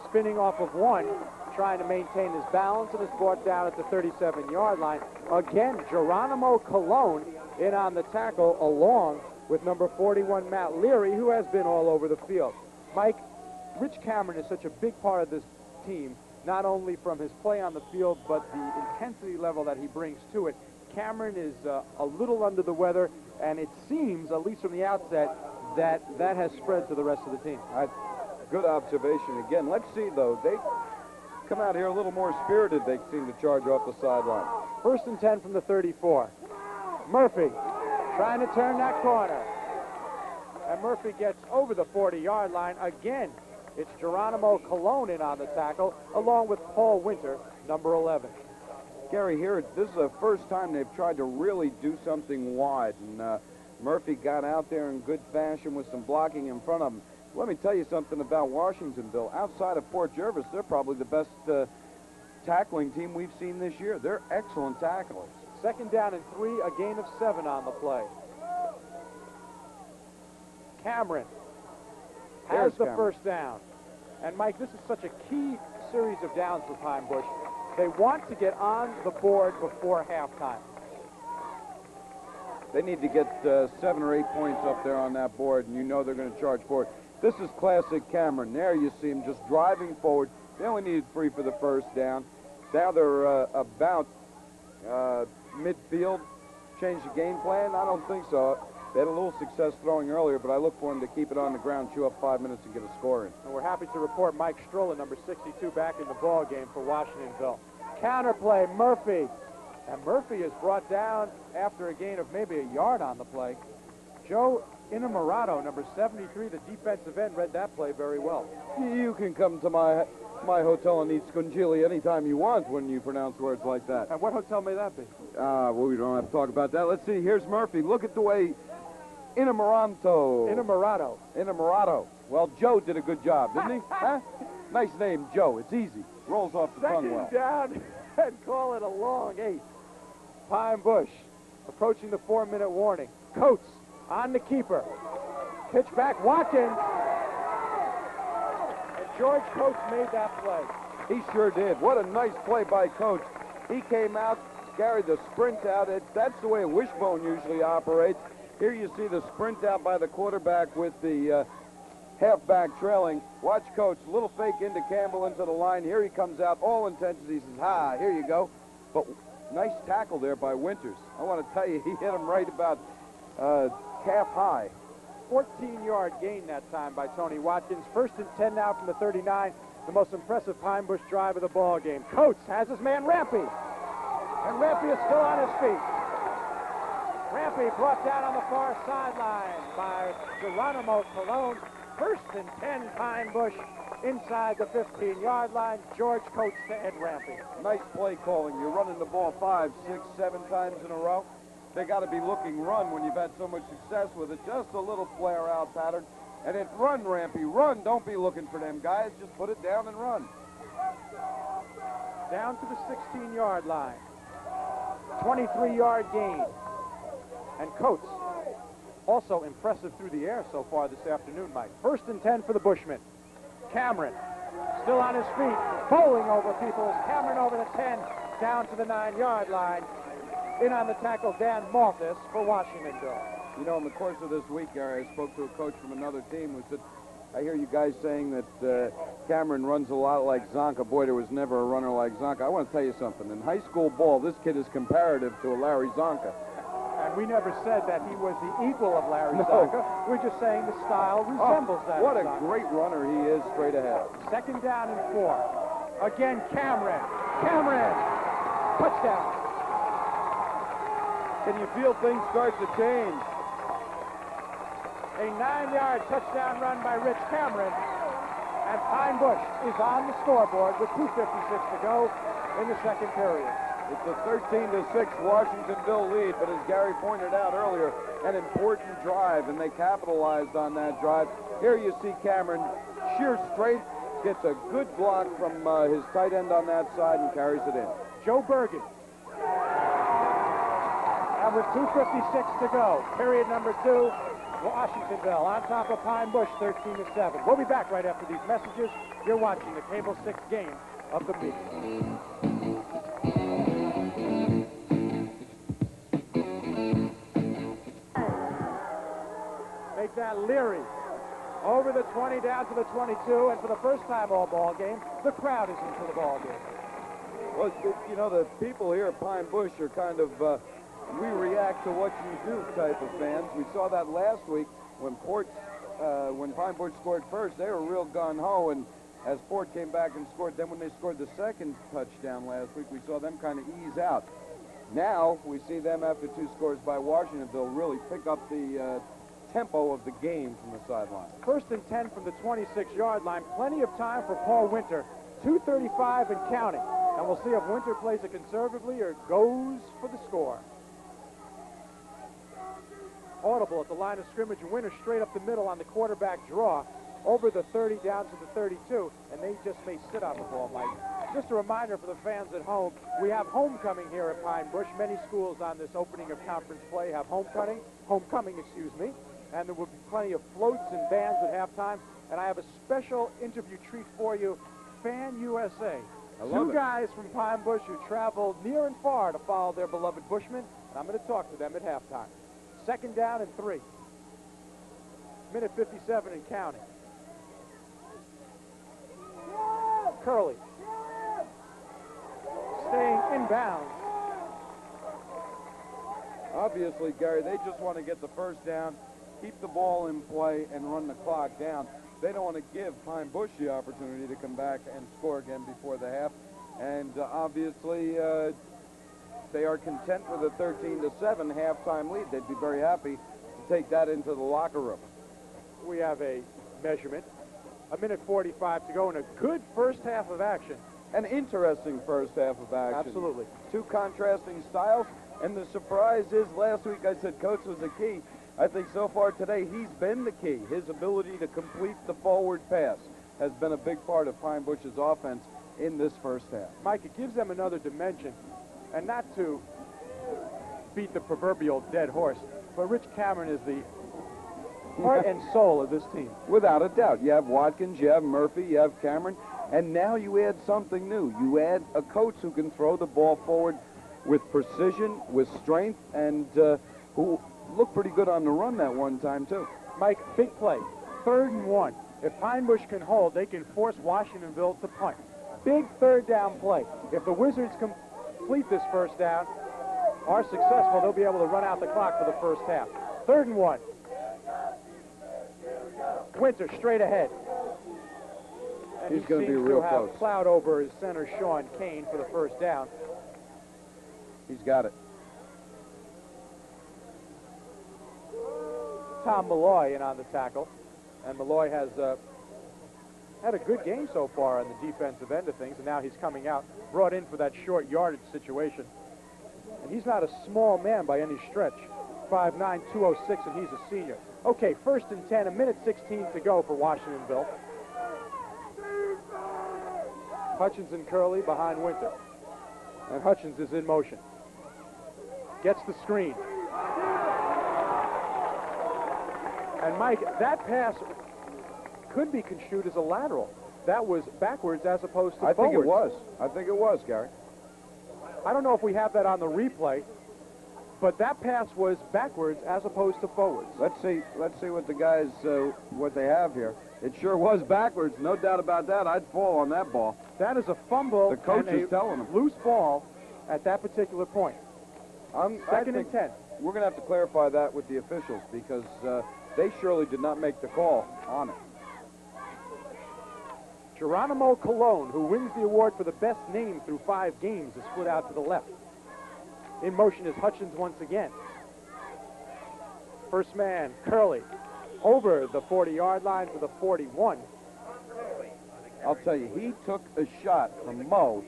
Spinning off of 1, trying to maintain his balance, and is brought down at the 37-yard line. Again, Geronimo Colon in on the tackle, along with number 41, Matt Leary, who has been all over the field. Mike, Rich Cameron is such a big part of this team, not only from his play on the field, but the intensity level that he brings to it. Cameron is a little under the weather, and it seems, at least from the outset, that has spread to the rest of the team. Good observation again. Let's see, though. They come out here a little more spirited, they seem to charge off the sideline. 1st and 10 from the 34. Murphy trying to turn that corner. And Murphy gets over the 40-yard line. Again, it's Geronimo Colon in on the tackle, along with Paul Winter, number 11. Gary, here, this is the first time they've tried to really do something wide. And Murphy got out there in good fashion with some blocking in front of him. Let me tell you something about Washingtonville. Outside of Port Jervis, they're probably the best tackling team we've seen this year. They're excellent tacklers. Second down and 3, a gain of 7 on the play. Cameron has the first down. And, Mike, this is such a key series of downs for Pine Bush. They want to get on the board before halftime. They need to get 7 or 8 points up there on that board, and you know they're going to charge forward. This is classic Cameron. There you see him just driving forward. They only needed 3 for the first down. Now they're about midfield. Change the game plan? I don't think so. They had a little success throwing earlier, but I look for them to keep it on the ground, chew up 5 minutes, and get a score in. And we're happy to report Mike Strolla, number 62, back in the ball game for Washingtonville. Counterplay, Murphy. And Murphy is brought down after a gain of maybe a yard on the play. Joe Innamorato, number 73, the defensive end, read that play very well. You can come to my hotel and eat scungili anytime you want when you pronounce words like that. And what hotel may that be? Well, we don't have to talk about that. Let's see. Here's Murphy. Look at the way Innamorato. Well, Joe did a good job, didn't he? Huh? Nice name, Joe. It's easy. Rolls off the tongue well. Second down and call it a long 8. Pine Bush approaching the 4-minute warning. Coates on the keeper. Pitch back, Watkins. And George Coates made that play. He sure did. What a nice play by Coates. He came out, carried the sprint out. That's the way a wishbone usually operates. Here you see the sprint out by the quarterback with the halfback trailing. Watch Coates. Little fake into Campbell into the line. Here he comes out. All intensity. He says, ha, here you go. But nice tackle there by Winters. I want to tell you, he hit him right about calf high. 14-yard gain that time by Tony Watkins. First and 10 now from the 39. The most impressive Pine Bush drive of the ball game. Coates has his man Rampy. And Rampy is still on his feet. Rampy brought down on the far sideline by Geronimo Colon. First and 10, Pine Bush inside the 15-yard line. George Coates to Ed Rampy. Nice play calling. You're running the ball 5, 6, 7 times in a row. They got to be looking run when you've had so much success with it. Just a little flare-out pattern. And it run, Rampy, run. Don't be looking for them guys. Just put it down and run. Down to the 16-yard line. 23-yard gain. And Coates, also impressive through the air so far this afternoon, Mike. First and 10 for the Bushmen. Cameron, still on his feet, bowling over people. Cameron over the 10, down to the 9-yard line. In on the tackle, Dan Malthus for Washingtonville. You know, in the course of this week, Gary, I spoke to a coach from another team who said, I hear you guys saying that Cameron runs a lot like Zonka. Boy, there was never a runner like Zonka. I want to tell you something. In high school ball, this kid is comparative to a Larry Zonka. And we never said that he was the equal of Larry Zonka. We're just saying the style resembles that. What a Zonka. great runner he is straight ahead. Second down and 4. Again, Cameron. Touchdown. Can you feel things start to change? A 9-yard touchdown run by Rich Cameron. And Pine Bush is on the scoreboard with 2:56 to go in the second period. It's a 13-6 Washingtonville lead, but as Gary pointed out earlier, an important drive, and they capitalized on that drive. Here you see Cameron, sheer straight, gets a good block from his tight end on that side and carries it in. Joe Bergen. And with 2:56 to go, period number 2, Washingtonville on top of Pine Bush, 13-7. We'll be back right after these messages. You're watching the Cable 6 game of the week. Make that Leary over the 20 down to the 22, and for the first time all ball game, the crowd is into the ball game. Well, you know, the people here at Pine Bush are kind of we react to what you do type of fans. We saw that last week when Pine Bush scored first. They were real gung-ho, and as Port came back and scored, then when they scored the second touchdown last week, we saw them kind of ease out. Now we see them, after 2 scores by Washingtonville, really pick up the tempo of the game from the sideline. 1st and 10 from the 26-yard line. Plenty of time for Paul Winter. 2:35 and counting. And we'll see if Winter plays it conservatively or goes for the score. Audible at the line of scrimmage. Winter straight up the middle on the quarterback draw. Over the 30 down to the 32. And they just may sit on the ball, Mike. Just a reminder for the fans at home, we have homecoming here at Pine Bush. Many schools on this opening of conference play have homecoming, and there will be plenty of floats and bands at halftime. And I have a special interview treat for you, Fan USA. Two guys from Pine Bush who traveled near and far to follow their beloved Bushmen, and I'm going to talk to them at halftime. 2nd down and 3. Minute 57 and counting. Curley. Staying inbounds. Obviously, Gary, they just want to get the 1st down, keep the ball in play, and run the clock down. They don't want to give Pine Bush the opportunity to come back and score again before the half. And obviously, they are content with a 13-7 halftime lead. They'd be very happy to take that into the locker room. We have a measurement. 1:45 to go in a good first half of action. An interesting first half of action. Absolutely. 2 contrasting styles. And the surprise is, last week I said Coates was the key. I think so far today he's been the key. His ability to complete the forward pass has been a big part of Pine Bush's offense in this first half. Mike, it gives them another dimension. And not to beat the proverbial dead horse, but Rich Cameron is the heart and soul of this team. Without a doubt. You have Watkins, you have Murphy, you have Cameron, and now you add something new. You add a coach who can throw the ball forward with precision, with strength, and who looked pretty good on the run that one time, too. Mike, big play. 3rd and 1. If Pine Bush can hold, they can force Washingtonville to punt. Big 3rd down play. If the Wizards complete this 1st down, are successful, they'll be able to run out the clock for the 1st half. 3rd and 1. Winter straight ahead. And He's going to be real seems to close. have plowed over his center, Sean Kane, for the 1st down. He's got it. Tom Malloy in on the tackle. And Malloy has had a good game so far on the defensive end of things, and now he's coming out, brought in for that short yardage situation. And he's not a small man by any stretch. 5'9", 206, and he's a senior. Okay, 1st and 10, 1:16 to go for Washingtonville. Hutchins and Curley behind Winter. And Hutchins is in motion. Gets the screen. And Mike, that pass could be construed as a lateral. That was backwards as opposed to forwards. I think it was, Gary. I don't know if we have that on the replay, but that pass was backwards as opposed to forwards. Let's see what the guys, what they have here. It sure was backwards, no doubt about that. I'd fall on that ball. That is a fumble. The coach and is telling him. Loose ball at that particular point. 2nd and 10. We're going to have to clarify that with the officials because they surely did not make the call on it. Geronimo Colon, who wins the award for the best name through 5 games, is split out to the left. In motion is Hutchins once again. First man, Curley, over the 40-yard line to the 41. I'll tell you, he took a shot from Mo.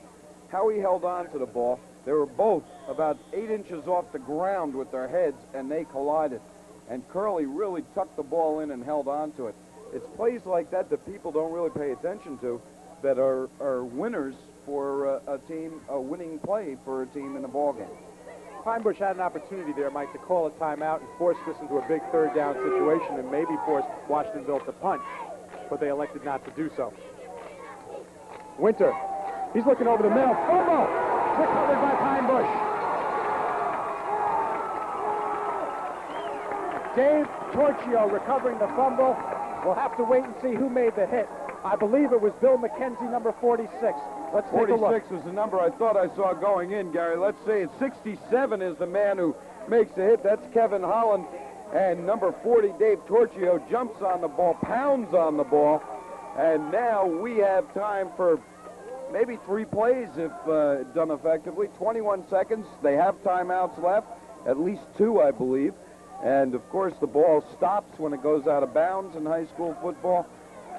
How he held on to the ball. They were both about 8 inches off the ground with their heads, and they collided. And Curley really tucked the ball in and held on to it. It's plays like that that people don't really pay attention to that are winners for a team, a winning play for a team in a ball game. Pine Bush had an opportunity there, Mike, to call a timeout and force this into a big 3rd down situation and maybe force Washingtonville to punt, but they elected not to do so. Winter, he's looking over the middle. Fumble! Recovered by Pine Bush. Dave Torchio recovering the fumble. We'll have to wait and see who made the hit. I believe it was Bill McKenzie, number 46. Let's take a look. 46 was the number I thought I saw going in, Gary. Let's see. 67 is the man who makes the hit. That's Kevin Holland. And number 40, Dave Torchio, jumps on the ball, pounds on the ball. And now we have time for maybe 3 plays if done effectively. 21 seconds. They have timeouts left, at least 2, I believe. And, of course, the ball stops when it goes out of bounds in high school football,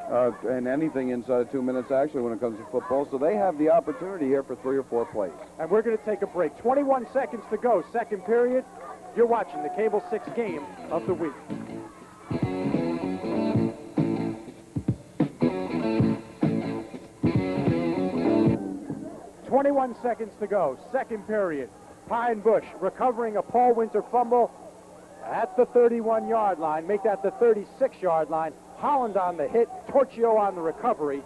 and anything inside of 2 minutes, actually, when it comes to football. So they have the opportunity here for 3 or 4 plays. And we're going to take a break. 21 seconds to go, second period. You're watching the Cable 6 game of the week. 21 seconds to go, second period. Pine Bush recovering a Paul Winter fumble at the 31-yard line. Make that the 36-yard line. Holland on the hit, Torchio on the recovery.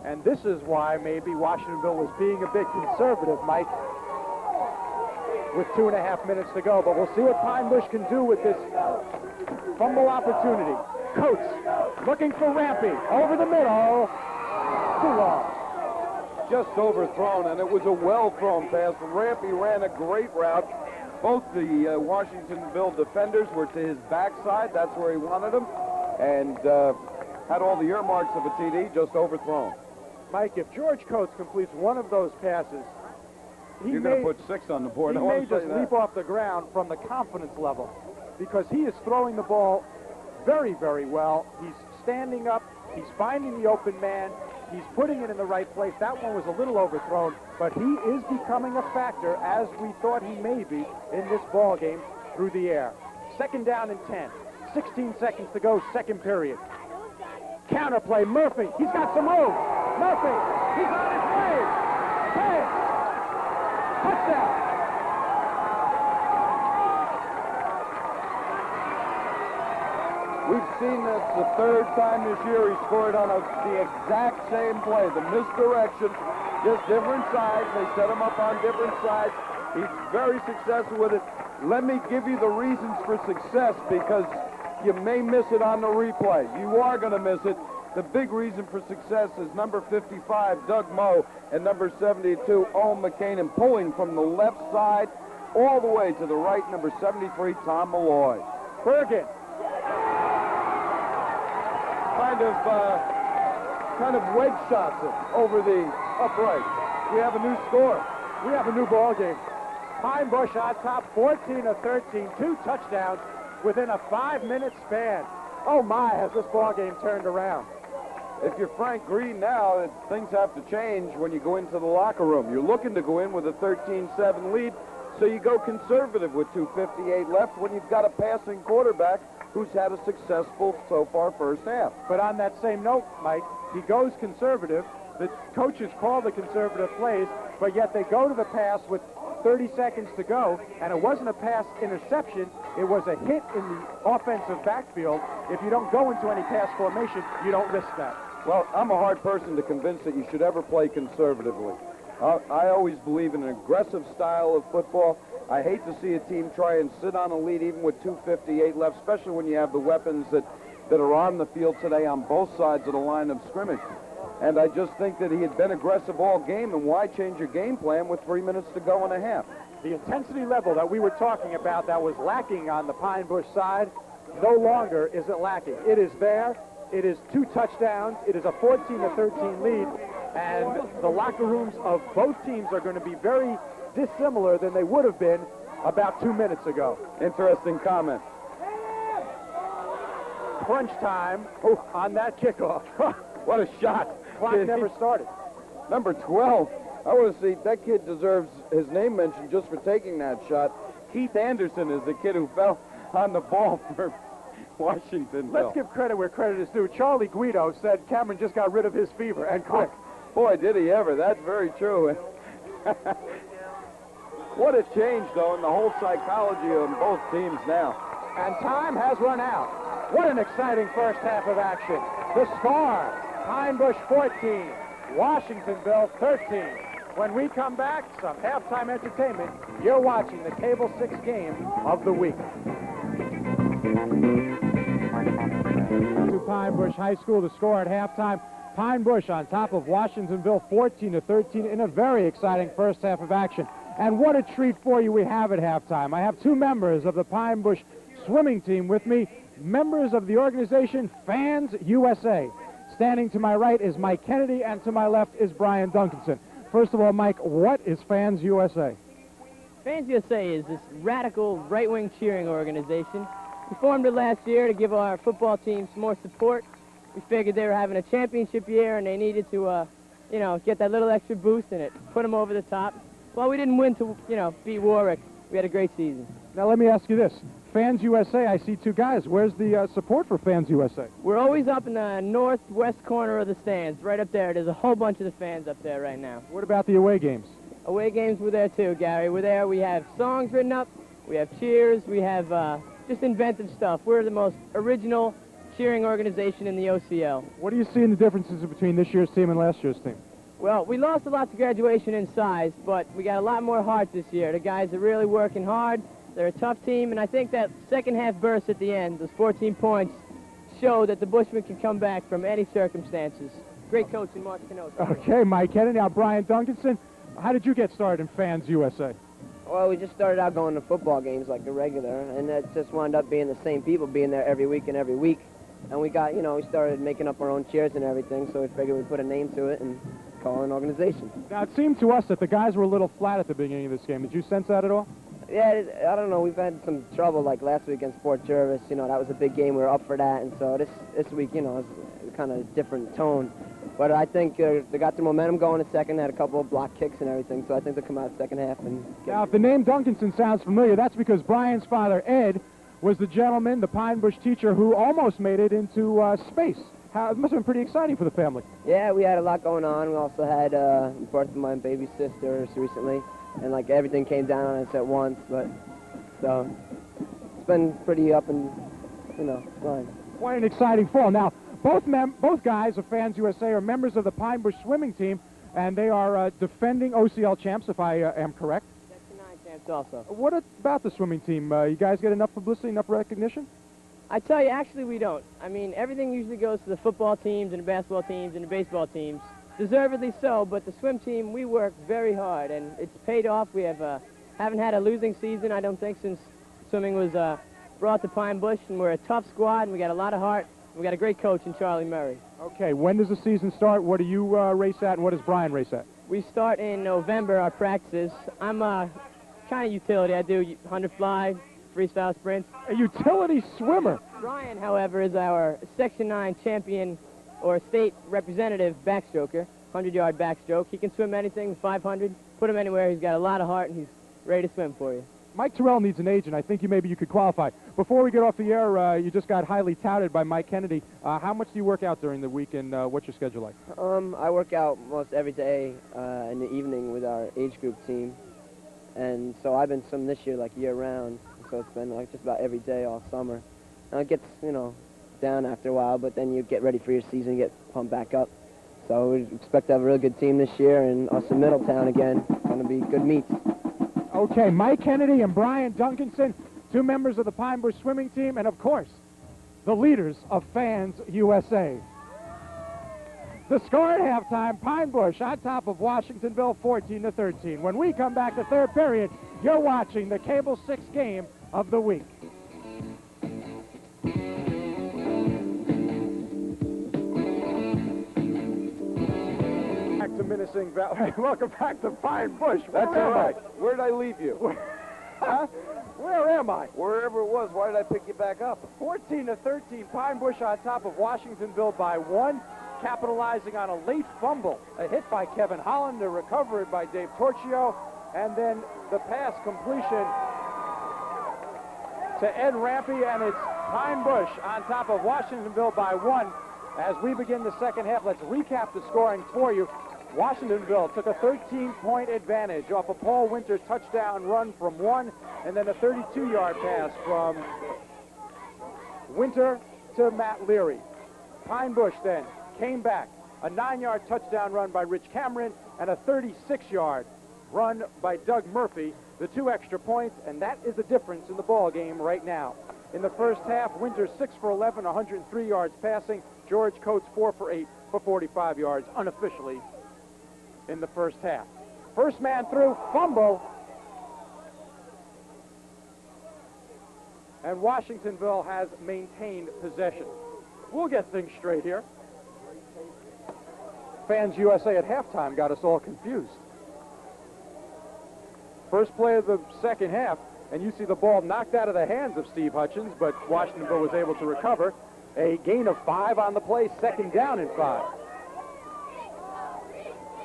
And this is why maybe Washingtonville was being a bit conservative, Mike, with 2.5 minutes to go. But we'll see what Pine Bush can do with this fumble opportunity. Coates looking for Rampy over the middle. Too long. Just overthrown, and it was a well-thrown pass. Rampy ran a great route. Both the Washingtonville defenders were to his backside. That's where he wanted them, and had all the earmarks of a TD, just overthrown. Mike, if George Coates completes one of those passes, you're going to put 6 on the board. He may just leap off the ground from the confidence level, because he is throwing the ball very, very well. He's standing up. He's finding the open man. He's putting it in the right place. That one was a little overthrown, but he is becoming a factor, as we thought he may be, in this ball game through the air. Second down and 10. 16 seconds to go, second period. Counterplay, Murphy. He's got some room. Murphy, he's on his way. Hey! Touchdown. We've seen this the 3rd time this year. He scored on the exact same play. The misdirection, just different sides. They set him up on different sides. He's very successful with it. Let me give you the reasons for success, because you may miss it on the replay. You are going to miss it. The big reason for success is number 55, Doug Moe, and number 72, Owen McCain, pulling from the left side all the way to the right, number 73, Tom Malloy. Bergen. Kind of wedge shots it over the upright. We have a new score. We have a new ball game. Pine Bush on top, 14-13, 2 touchdowns within a 5-minute span. Oh my, has this ball game turned around. If you're Frank Green now, things have to change when you go into the locker room. You're looking to go in with a 13-7 lead, so you go conservative with 2:58 left when you've got a passing quarterback who's had a successful, so far, first half. But on that same note, Mike, he goes conservative. The coaches call the conservative plays, but yet they go to the pass with 30 seconds to go, and it wasn't a pass interception. It was a hit in the offensive backfield. If you don't go into any pass formation, you don't risk that. Well, I'm a hard person to convince that you should ever play conservatively. I always believe in an aggressive style of football. I hate to see a team try and sit on a lead even with 2:58 left, especially when you have the weapons that are on the field today on both sides of the line of scrimmage. And I just think that he had been aggressive all game, and why change your game plan with 3 minutes to go and a half? The intensity level that we were talking about that was lacking on the Pine Bush side, no longer is it lacking. It is there. It is 2 touchdowns. It is a 14-13 lead. And the locker rooms of both teams are going to be very dissimilar than they would have been about 2 minutes ago. Interesting comment. Crunch time on that kickoff. What a shot. Clock never started. Number 12. I want to see, that kid deserves his name mentioned just for taking that shot. Keith Anderson is the kid who fell on the ball for Washingtonville. Let's give credit where credit is due. Charlie Guido said Cameron just got rid of his fever, and quick. Boy, did he ever. That's very true. What a change, though, in the whole psychology of both teams now. And time has run out. What an exciting first half of action. The score, Pine Bush 14, Washingtonville 13. When we come back, some halftime entertainment. You're watching the Cable 6 game of the week. To Pine Bush High School, the score at halftime. Pine Bush on top of Washingtonville 14-13 in a very exciting first half of action. And what a treat for you we have at halftime. I have 2 members of the Pine Bush swimming team with me, members of the organization Fans USA. Standing to my right is Mike Kennedy, and to my left is Brian Duncanson. First of all, Mike, what is Fans USA? Fans USA is this radical right-wing cheering organization. We formed it last year to give our football teams more support. We figured they were having a championship year and they needed to, get that little extra boost in it, put them over the top. Well, we didn't win to, beat Warwick. We had a great season. Now, let me ask you this. Fans USA, I see two guys. Where's the support for Fans USA? We're always up in the northwest corner of the stands, right up there. There's a whole bunch of the fans up there right now. What about the away games? Away games, we're there too, Gary. We're there. We have songs written up. We have cheers. We have just inventive stuff. We're the most original cheering organization in the OCL. What do you see in the differences between this year's team and last year's team? Well, we lost a lot to graduation in size, but we got a lot more heart this year. The guys are really working hard. They're a tough team, and I think that second half burst at the end, those 14 points, show that the Bushmen can come back from any circumstances. Great coach in Mark Canosa. Okay, Mike Kennedy. Now, Brian Duncanson, how did you get started in Fans USA? Well, we just started out going to football games like a regular, and it just wound up being the same people being there every week and every week. And we got, we started making up our own cheers and everything, so we figured we'd put a name to it and call it an organization. Now, it seemed to us that the guys were a little flat at the beginning of this game. Did you sense that at all? Yeah, I don't know. We've had some trouble like last week against Fort Jervis. That was a big game. We were up for that, and so this week, it's kind of different tone. But I think they got the momentum going in second, had a couple of block kicks and everything, so I think they'll come out second half. Now, if the name Duncanson sounds familiar, that's because Brian's father, Ed, was the gentleman, the Pine Bush teacher, who almost made it into space. It must have been pretty exciting for the family. Yeah, we had a lot going on. We also had the birth of my baby sister recently, and everything came down on us at once. But so it's been pretty up and fine. Quite an exciting fall. Now, both guys of Fans USA are members of the Pine Bush swimming team, and they are defending OCL champs, if I am correct. Section 9 champs also. What about the swimming team? You guys get enough publicity, enough recognition? I tell you, actually, we don't. I mean, everything usually goes to the football teams and the basketball teams and the baseball teams. Deservedly so, but the swim team, we work very hard, and it's paid off. We haven't had a losing season, I don't think, since swimming was brought to Pine Bush, and we're a tough squad, and we got a lot of heart. We got a great coach in Charlie Murray. Okay, when does the season start? What do you race at, and what does Brian race at? We start in November, our practices. I'm kind of utility. I do 100 fly, freestyle sprints. A utility swimmer. Brian, however, is our Section 9 champion or state representative backstroker, 100-yard backstroke. He can swim anything, 500. Put him anywhere. He's got a lot of heart, and he's ready to swim for you. Mike Terrell needs an agent. I think maybe you could qualify. Before we get off the air, you just got highly touted by Mike Kennedy. How much do you work out during the week, and what's your schedule like? I work out most every day in the evening with our age group team. And so I've been swimming this year year-round. So it's been just about every day all summer. Now it gets, down after a while, but then you get ready for your season, get pumped back up. So we expect to have a really good team this year, and us in Middletown again. It's going to be good meets. Okay, Mike Kennedy and Brian Duncanson, two members of the Pine Bush swimming team, and of course, the leaders of Fans USA. The score at halftime, Pine Bush on top of Washingtonville, 14-13. When we come back to third period, you're watching the Cable 6 game of the week. Back to Menacing Valley. Welcome back to Pine Bush. That's all right. Where did I leave you? Huh? Where am I? Wherever it was, why did I pick you back up? 14-13, Pine Bush on top of Washingtonville by 1, capitalizing on a late fumble. A hit by Kevin Holland, a recovery by Dave Torchio, and then the pass completion to Ed Rampy, and it's Pine Bush on top of Washingtonville by 1. As we begin the second half, let's recap the scoring for you. Washingtonville took a 13-point advantage off a Paul Winter touchdown run from 1, and then a 32-yard pass from Winter to Matt Leary. Pine Bush then came back, a 9-yard touchdown run by Rich Cameron, and a 36-yard run by Doug Murphy, the 2 extra points, and that is the difference in the ball game right now. In the first half, Winter 6 for 11, 103 yards passing. George Coates 4 for 8 for 45 yards unofficially in the first half. First man through, fumble. And Washingtonville has maintained possession. We'll get things straight here. Fans USA at halftime got us all confused. First play of the second half, and you see the ball knocked out of the hands of Steve Hutchins, but Washingtonville was able to recover. A gain of 5 on the play, second down and 5.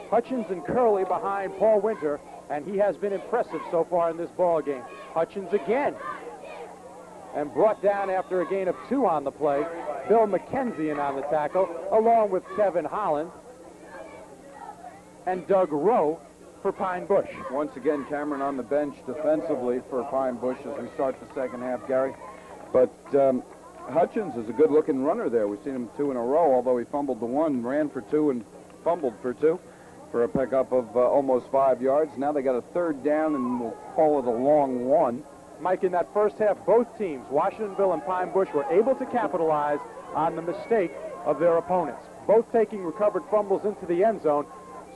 Hutchins and Curley behind Paul Winter, and he has been impressive so far in this ball game. Hutchins again, and brought down after a gain of 2 on the play. Bill McKenzie in on the tackle, along with Kevin Holland and Doug Rowe for Pine Bush. Once again, Cameron on the bench defensively for Pine Bush as we start the second half, Gary. But Hutchins is a good-looking runner there. We've seen him 2 in a row, although he fumbled the 1, ran for 2, and fumbled for 2 for a pickup of almost 5 yards. Now they got a third down, and we'll call it a long 1. Mike, in that first half, both teams, Washingtonville and Pine Bush, were able to capitalize on the mistake of their opponents, both taking recovered fumbles into the end zone.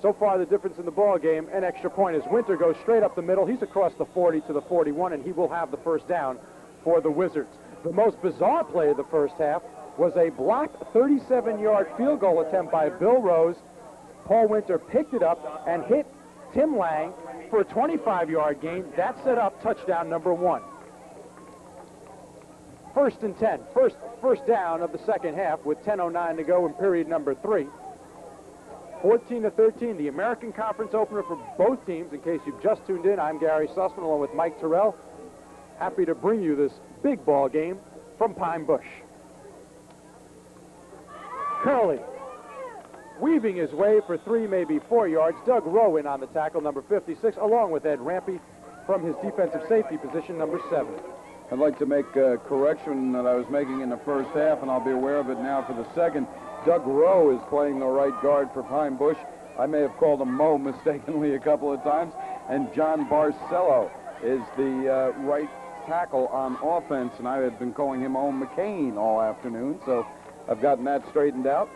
So far, the difference in the ball game, an extra point, as Winter goes straight up the middle. He's across the 40 to the 41, and he will have the first down for the Wizards. The most bizarre play of the first half was a blocked 37-yard field goal attempt by Bill Rose. Paul Winter picked it up and hit Tim Lang for a 25-yard gain. That set up touchdown number 1. First and 10. First down of the second half with 10:09 to go in period number 3. 14-13, the American Conference opener for both teams. In case you've just tuned in, I'm Gary Sussman along with Mike Terrell. Happy to bring you this big ball game from Pine Bush. Curley weaving his way for 3, maybe 4 yards. Doug Rowe in on the tackle, number 56, along with Ed Rampy from his defensive safety position, number 7. I'd like to make a correction that I was making in the first half, and I'll be aware of it now for the second. Doug Rowe is playing the right guard for Pine Bush. I may have called him Mo mistakenly a couple of times. And John Barcelo is the right tackle on offense, and I had been calling him Owen McCain all afternoon, so I've gotten that straightened out.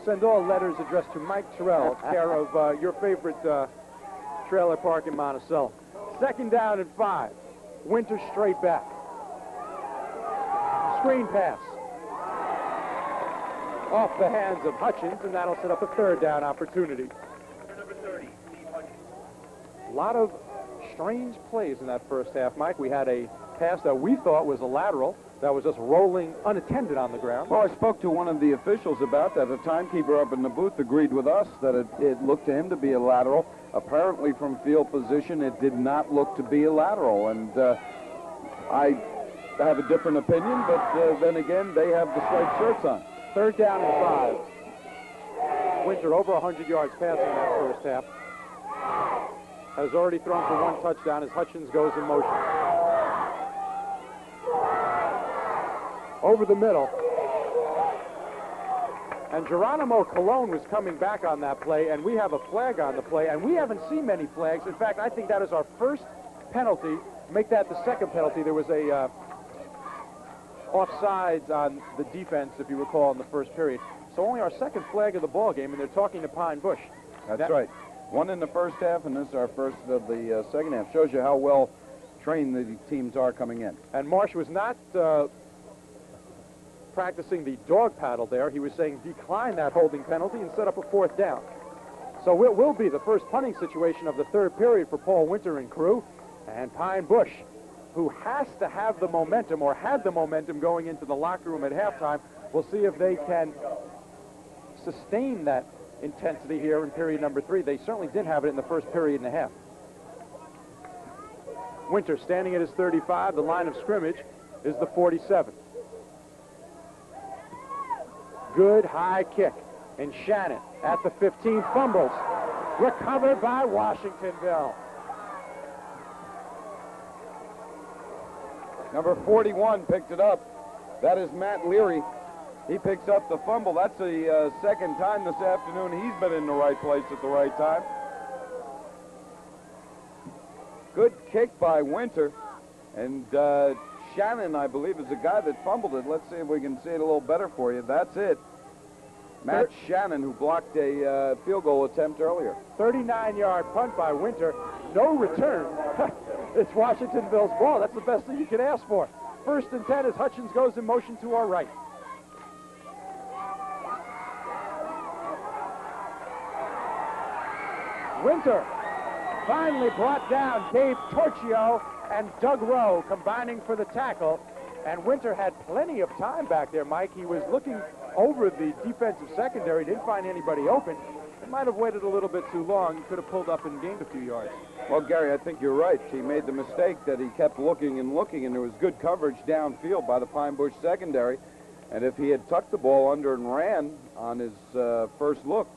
Send all letters addressed to Mike Terrell, care of your favorite trailer park in Monticello. Second down and 5. Winter straight back. Screen pass. Off the hands of Hutchins, and that'll set up a third down opportunity. A lot of strange plays in that first half, Mike. We had a pass that we thought was a lateral that was just rolling unattended on the ground. Well, I spoke to one of the officials about that. The timekeeper up in the booth agreed with us that it looked to him to be a lateral. Apparently, from field position, it did not look to be a lateral, and I have a different opinion, but then again, they have the striped shirts on. Third down and 5. Winter over 100 yards passing in that first half. Has already thrown for 1 touchdown as Hutchins goes in motion. Over the middle. And Geronimo Colon was coming back on that play, and we have a flag on the play, and we haven't seen many flags. In fact, I think that is our first penalty. Make that the second penalty. There was a offsides on the defense, if you recall, in the first period. So only our second flag of the ball game, and they're talking to Pine Bush. That's right. 1 in the first half, and this is our first of the second half. Shows you how well trained the teams are coming in. And Marsh was not practicing the dog paddle there. He was saying decline that holding penalty and set up a 4th down. So it will be the first punting situation of the third period for Paul Winter and crew. And Pine Bush, who has to have the momentum, or had the momentum going into the locker room at halftime. We'll see if they can sustain that intensity here in period number 3. They certainly did have it in the first period and a half. Winter standing at his 35. The line of scrimmage is the 47. Good high kick. And Shannon at the 15 fumbles. Recovered by Washingtonville. Number 41 picked it up. That is Matt Leary. He picks up the fumble. That's the second time this afternoon he's been in the right place at the right time. Good kick by Winter. And Shannon, I believe, is the guy that fumbled it. Let's see if we can see it a little better for you. That's it. Matt Shannon, who blocked a field goal attempt earlier. 39-yard punt by Winter. No return. It's Washingtonville's ball. That's the best thing you could ask for. First and 10 as Hutchins goes in motion to our right. Winter finally brought down Dave Torchio and Doug Rowe combining for the tackle. And Winter had plenty of time back there, Mike. He was looking over the defensive secondary, didn't find anybody open. He might have waited a little bit too long. He could have pulled up and gained a few yards. Well, Gary, I think you're right. He made the mistake that he kept looking, and there was good coverage downfield by the Pine Bush secondary. And if he had tucked the ball under and ran on his first look,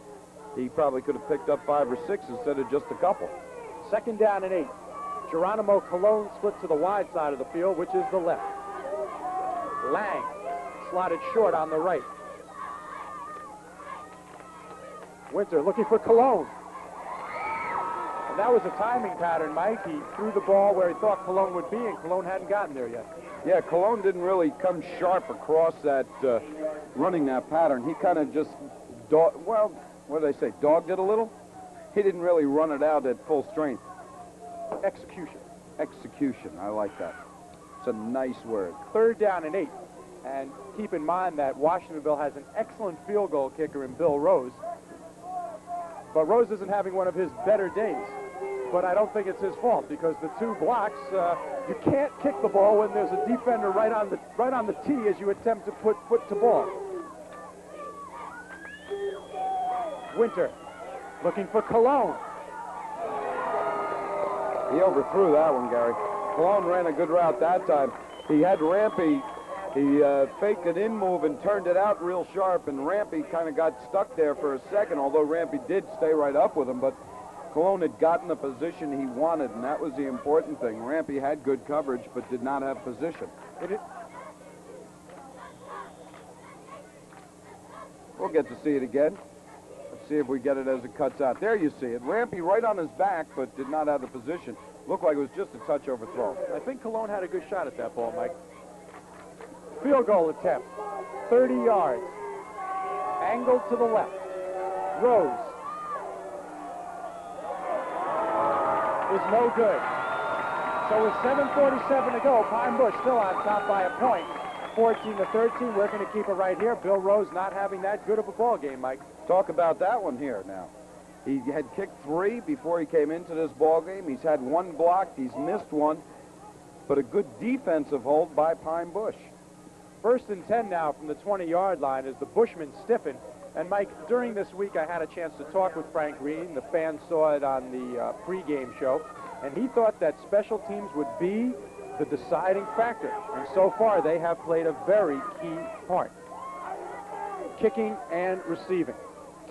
he probably could have picked up 5 or 6 instead of just a couple. 2nd down and 8. Geronimo Colon split to the wide side of the field, which is the left. Lang slotted short on the right. Winter looking for Colon. And that was a timing pattern, Mike. He threw the ball where he thought Colon would be, and Colon hadn't gotten there yet. Yeah, Colon didn't really come sharp across that, running that pattern. He kind of just, what did I say, dogged it a little? He didn't really run it out at full strength. Execution. Execution, I like that. It's a nice word. 3rd down and 8. And keep in mind that Washingtonville has an excellent field goal kicker in Bill Rose. But Rose isn't having one of his better days. But I don't think it's his fault, because the 2 blocks, you can't kick the ball when there's a defender right on the tee as you attempt to put foot to ball. Winter looking for Colon. He overthrew that one, Gary. Colon ran a good route that time. He had Rampy. He faked an in move and turned it out real sharp, and Rampy kind of got stuck there for a second, although Rampy did stay right up with him, but Colon had gotten the position he wanted, and that was the important thing. Rampy had good coverage, but did not have position. We'll get to see it again. Let's see if we get it as it cuts out. There you see it. Rampy right on his back, but did not have the position. Looked like it was just a touch overthrown. I think Colon had a good shot at that ball, Mike. Field goal attempt, 30 yards. Angled to the left. Rose is no good. So with 7:47 to go, Pine Bush still on top by a point. 14-13. We're going to keep it right here. Bill Rose not having that good of a ball game, Mike. Talk about that one here now. He had kicked 3 before he came into this ball game. He's had 1 blocked. He's missed 1. But a good defensive hold by Pine Bush. 1st and 10 now from the 20-yard line as the Bushmen stiffen. And, Mike, during this week I had a chance to talk with Frank Green. The fans saw it on the pregame show. And he thought that special teams would be the deciding factor. And so far they have played a very key part. Kicking and receiving.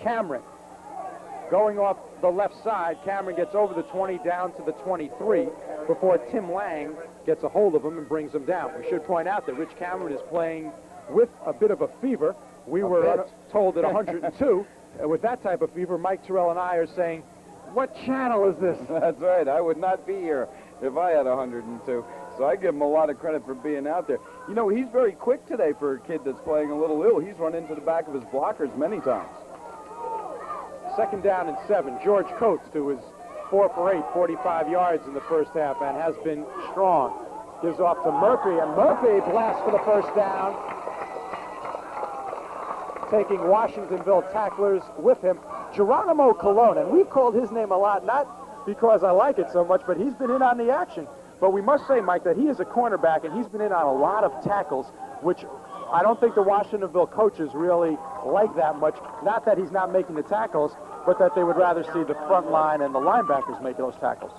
Cameron going off the left side. Cameron gets over the 20 down to the 23 before Tim Lang gets a hold of him and brings him down. We should point out that Rich Cameron is playing with a bit of a fever. We were told at 102. With that type of fever, Mike Terrell and I are saying, what channel is this? That's right. I would not be here if I had 102. So I give him a lot of credit for being out there. You know, he's very quick today for a kid that's playing a little ill. He's run into the back of his blockers many times. 2nd down and 7. George Coates, who was 4 for 8, 45 yards in the first half and has been strong. Gives off to Murphy, and Murphy blasts for the first down. Taking Washingtonville tacklers with him. Geronimo Colon, and we've called his name a lot, not because I like it so much, but he's been in on the action. But we must say, Mike, that he is a cornerback, and he's been in on a lot of tackles, which I don't think the Washingtonville coaches really like that much. Not that he's not making the tackles, but that they would rather see the front line and the linebackers make those tackles.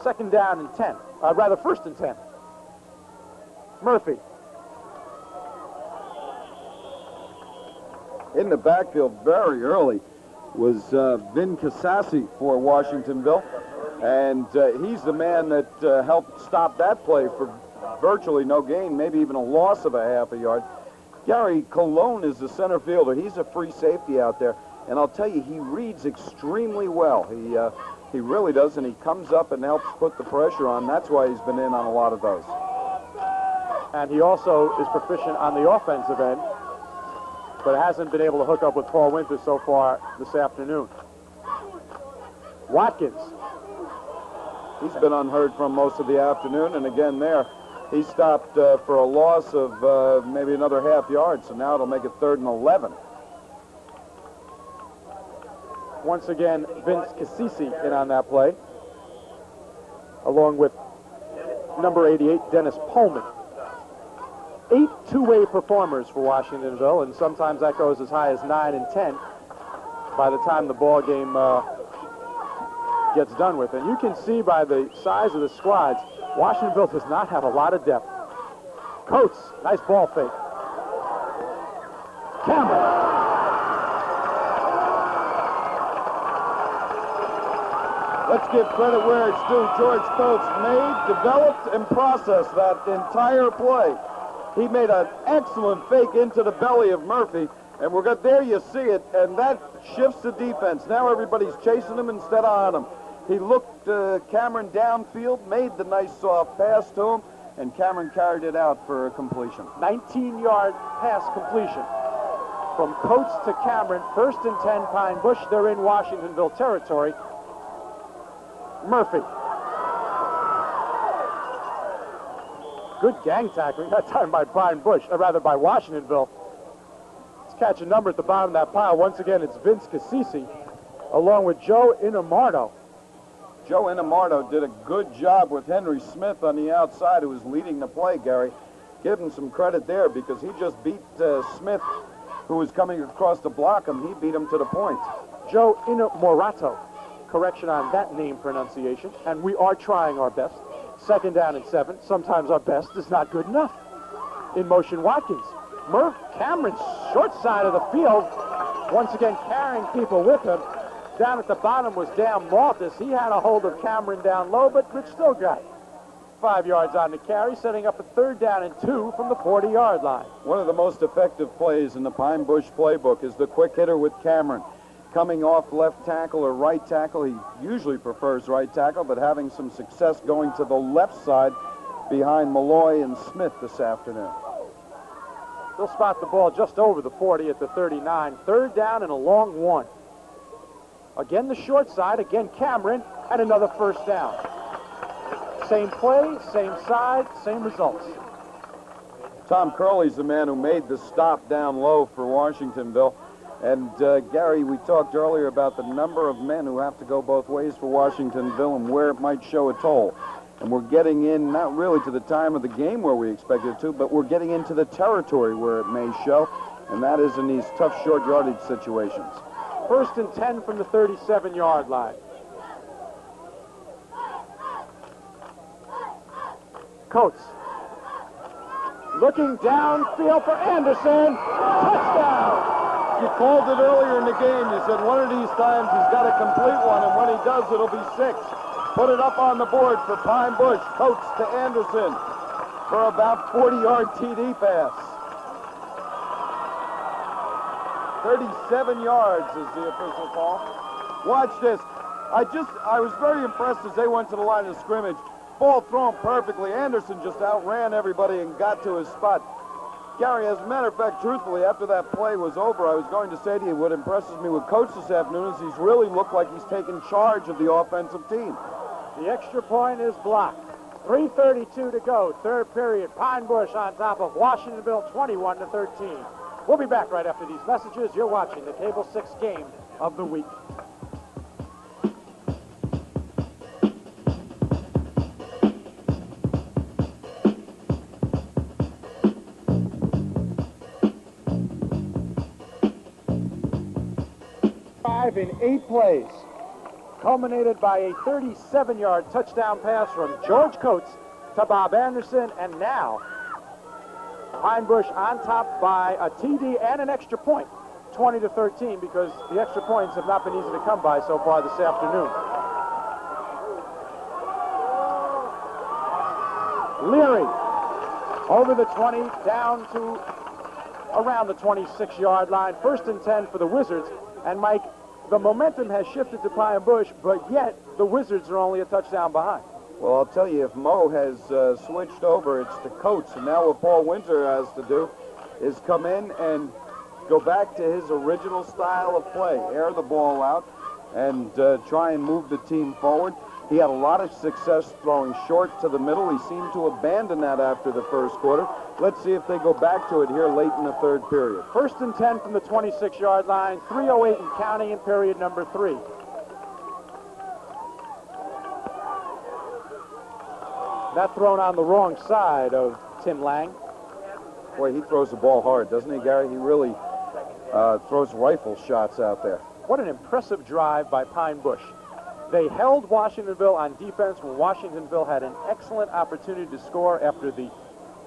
2nd down and 10. Rather, 1st and 10. Murphy. In the backfield very early was Vin Casassi for Washingtonville. And he's the man that helped stop that play for virtually no gain, maybe even a loss of a half a yard. Gary, Colon is the center fielder. He's a free safety out there. And I'll tell you, he reads extremely well. He really does, and he comes up and helps put the pressure on. That's why he's been in on a lot of those. And he also is proficient on the offensive end, but hasn't been able to hook up with Paul Winter so far this afternoon. Watkins. He's been unheard from most of the afternoon, and again there, he stopped for a loss of maybe another half yard, so now it'll make it 3rd and 11. Once again, Vince Cassisi in on that play, along with number 88, Dennis Pullman. 8 two-way performers for Washingtonville, and sometimes that goes as high as 9 and 10 by the time the ball game gets done with. And you can see by the size of the squads, Washingtonville does not have a lot of depth. Coates, nice ball fake. Cameron. Let's give credit where it's due. George Coates made, developed, and processed that entire play. He made an excellent fake into the belly of Murphy, and there you see it, and that shifts the defense. Now everybody's chasing him instead of on him. He looked Cameron downfield, made the nice soft pass to him, and Cameron carried it out for a completion. 19-yard pass completion from Coates to Cameron. 1st and 10, Pine Bush. They're in Washingtonville territory. Murphy. Good gang tackling that time by Pine Bush, or rather by Washingtonville. Let's catch a number at the bottom of that pile. Once again, it's Vince Cassisi, along with Joe Inamardo. Joe Inamardo did a good job with Henry Smith on the outside, who was leading the play, Gary. Give him some credit there, because he just beat Smith, who was coming across to block him. He beat him to the point. Joe Inamorato. Correction on that name pronunciation, and we are trying our best. 2nd down and 7. Sometimes our best is not good enough. In motion, Watkins. Murph Cameron's short side of the field, once again carrying people with him. Down at the bottom was Dan Maltus. He had a hold of Cameron down low, but Rich still got 5 yards on the carry, setting up a 3rd down and 2 from the 40-yard line. One of the most effective plays in the Pine Bush playbook is the quick hitter with Cameron. Coming off left tackle or right tackle, he usually prefers right tackle, but having some success going to the left side behind Malloy and Smith this afternoon. They'll spot the ball just over the 40 at the 39. 3rd down and a long 1. Again, the short side, again Cameron, and another 1st down. Same play, same side, same results. Tom Curley's the man who made the stop down low for Washingtonville. And, Gary, we talked earlier about the number of men who have to go both ways for Washingtonville and where it might show a toll. And we're getting in, not really to the time of the game where we expected it to, but we're getting into the territory where it may show, and that is in these tough short yardage situations. 1st and 10 from the 37-yard line. Coates. Looking downfield for Anderson. Touchdown! You called it earlier in the game. You said one of these times he's got to complete one, and when he does, it'll be 6. Put it up on the board for Pine Bush. Coates to Anderson for about 40-yard TD pass. 37 yards is the official call. Watch this. I was very impressed as they went to the line of scrimmage. Ball thrown perfectly. Anderson just outran everybody and got to his spot. Gary, as a matter of fact, truthfully, after that play was over, I was going to say to you, what impresses me with Coach this afternoon is he's really looked like he's taken charge of the offensive team. The extra point is blocked. 3:32 to go, 3rd period. Pine Bush on top of Washingtonville, 21-13. We'll be back right after these messages. You're watching the Cable 6 game of the week. In 8 plays, culminated by a 37-yard touchdown pass from George Coates to Bob Anderson, and now Pine Bush on top by a TD and an extra point, 20-13, because the extra points have not been easy to come by so far this afternoon. Leary over the 20, down to around the 26-yard line. 1st and 10 for the Wizards, and Mike, the momentum has shifted to Pine Bush, but yet the Wizards are only a touchdown behind. Well, I'll tell you, if Mo has switched over, it's to Coates. And now what Paul Winter has to do is come in and go back to his original style of play, air the ball out, and try and move the team forward. He had a lot of success throwing short to the middle. He seemed to abandon that after the first quarter. Let's see if they go back to it here late in the third period. 1st and 10 from the 26-yard line, 3:08 and counting in period number 3. That thrown on the wrong side of Tim Lang. Boy, he throws the ball hard, doesn't he, Gary? He really throws rifle shots out there. What an impressive drive by Pine Bush. They held Washingtonville on defense when Washingtonville had an excellent opportunity to score after the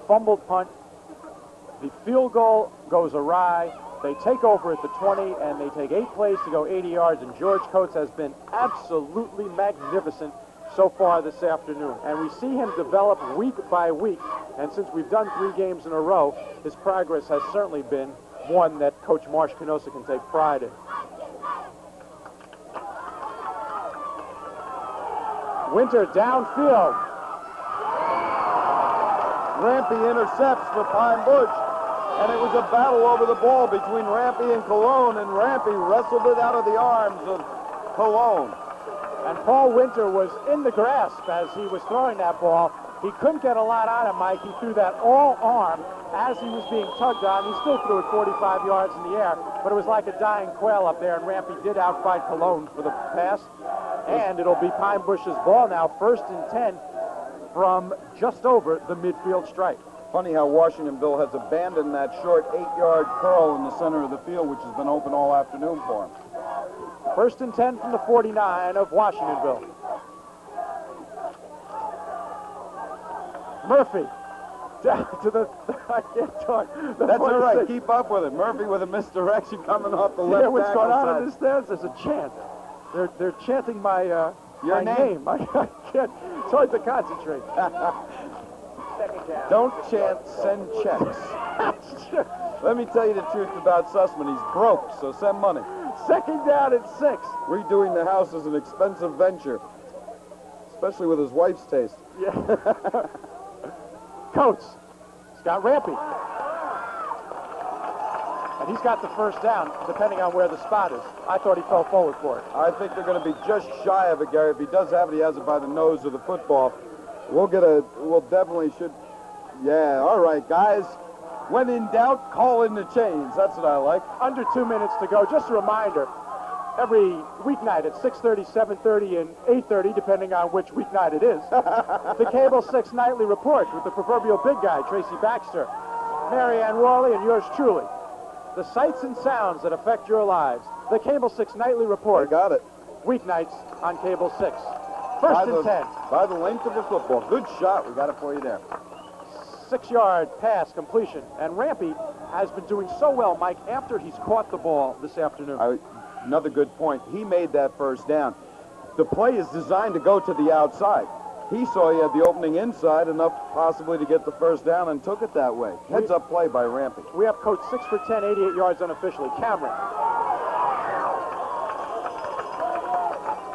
fumbled punt. The field goal goes awry. They take over at the 20, and they take 8 plays to go 80 yards, and George Coates has been absolutely magnificent so far this afternoon. And we see him develop week by week, and since we've done 3 games in a row, his progress has certainly been one that Coach Marsh Canosa can take pride in. Winter downfield. Rampy intercepts for Pine Bush, and it was a battle over the ball between Rampy and Cologne, and Rampy wrestled it out of the arms of Cologne. And Paul Winter was in the grasp as he was throwing that ball. He couldn't get a lot out of Mike. He threw that all arm as he was being tugged on. He still threw it 45 yards in the air, but it was like a dying quail up there, and Rampy did outfight Cologne for the pass. And it'll be Pine Bush's ball now, 1st and 10 from just over the midfield stripe. Funny how Washingtonville has abandoned that short 8-yard curl in the center of the field, which has been open all afternoon for him. 1st and 10 from the 49 of Washingtonville. Murphy. Down to the, I can't talk. That's all right, keep up with it. Murphy with a misdirection coming off the left tackle what's going on side. in this stands? There's a chant. They're chanting my name. I can't. It's hard to concentrate. Don't chant, send checks. Let me tell you the truth about Sussman. He's broke, so send money. 2nd down and 6. Redoing the house is an expensive venture, especially with his wife's taste. Yeah. Coates. He's got Rampy. And he's got the 1st down, depending on where the spot is. I thought he fell forward for it. I think they're going to be just shy of it, Gary. If he does have it, he has it by the nose of the football. We'll definitely should. Yeah, all right, guys. When in doubt, call in the chains. That's what I like. Under 2 minutes to go. Just a reminder, every weeknight at 6:30, 7:30, and 8:30, depending on which weeknight it is, the Cable 6 Nightly Report with the proverbial big guy, Tracy Baxter, Mary Ann Worley, and yours truly. The sights and sounds that affect your lives. The Cable 6 Nightly Report. I got it. Weeknights on Cable 6. 1st and 10. By the length of the football. Good shot. We got it for you there. 6-yard pass completion. And Rampy has been doing so well, Mike, after he's caught the ball this afternoon. Another good point. He made that 1st down. The play is designed to go to the outside. He saw he had the opening inside, enough possibly to get the 1st down, and took it that way. Heads-up play by Rampy. We have Coach 6 for 10, 88 yards unofficially.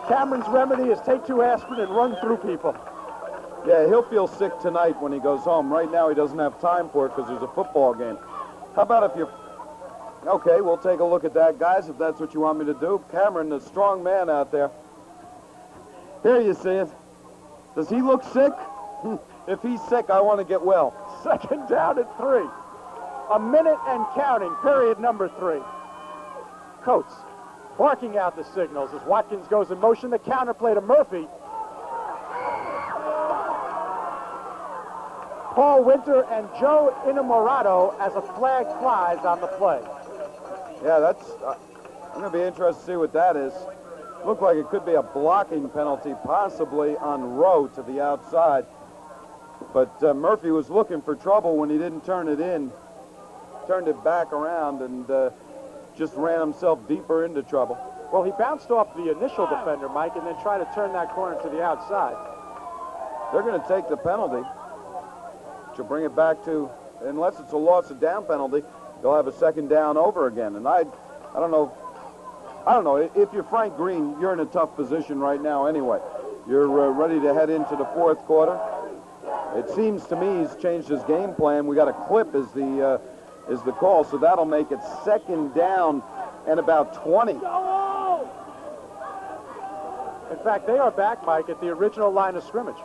Cameron's remedy is take 2 aspirin and run through people. Yeah, he'll feel sick tonight when he goes home. Right now, he doesn't have time for it because there's a football game. How about if you... Okay, we'll take a look at that, guys, if that's what you want me to do. Cameron, the strong man out there. Here you see it. Does he look sick? If he's sick, I want to get well. 2nd down and 3. A minute and counting, period number 3. Coates barking out the signals as Watkins goes in motion. The counterplay to Murphy. Paul Winter and Joe Inamorado as a flag flies on the play. Yeah, that's... I'm going to be interested to see what that is. Looked like it could be a blocking penalty, possibly on Rowe to the outside. But Murphy was looking for trouble when he didn't turn it in. Turned it back around and just ran himself deeper into trouble. Well, he bounced off the initial defender, Mike, and then tried to turn that corner to the outside. They're going to take the penalty, which will bring it back to, unless it's a loss of down penalty, they'll have a 2nd down over again. And I don't know. If you're Frank Green, you're in a tough position right now anyway. You're ready to head into the 4th quarter. It seems to me he's changed his game plan. We got a clip as the call, so that'll make it 2nd down and about 20. In fact, they are back, Mike, at the original line of scrimmage,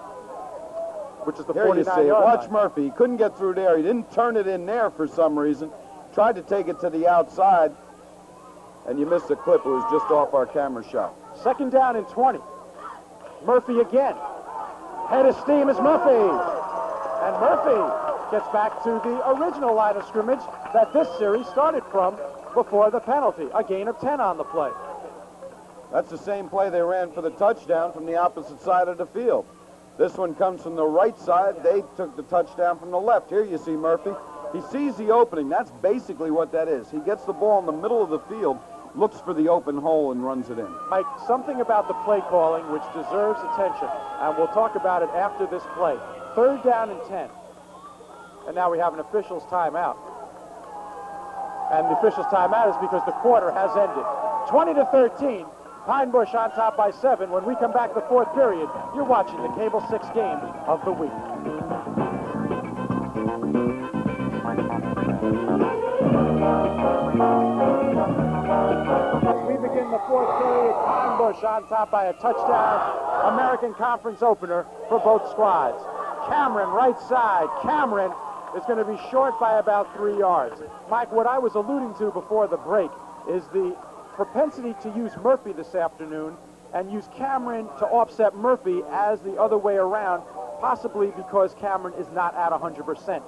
which is the Here you see it. 49-yard Watch line. Murphy. He couldn't get through there. He didn't turn it in there for some reason. Tried to take it to the outside, and you missed the clip. It was just off our camera shot. 2nd down and 20. Murphy again. Head of steam is Murphy. And Murphy gets back to the original line of scrimmage that this series started from before the penalty. A gain of 10 on the play. That's the same play they ran for the touchdown from the opposite side of the field. This one comes from the right side. They took the touchdown from the left. Here you see Murphy. He sees the opening. That's basically what that is. He gets the ball in the middle of the field, looks for the open hole, and runs it in. Mike, something about the play calling which deserves attention, and we'll talk about it after this play. 3rd down and 10. And now we have an official's timeout. And the official's timeout is because the quarter has ended. 20-13. Pine Bush on top by 7. When we come back the 4th period, you're watching the Cable 6 game of the week. As we begin the 4th period, Pine Bush on top by a touchdown. American Conference opener for both squads. Cameron, right side. Cameron is going to be short by about 3 yards. Mike, what I was alluding to before the break is the propensity to use Murphy this afternoon and use Cameron to offset Murphy as the other way around, possibly because Cameron is not at 100%.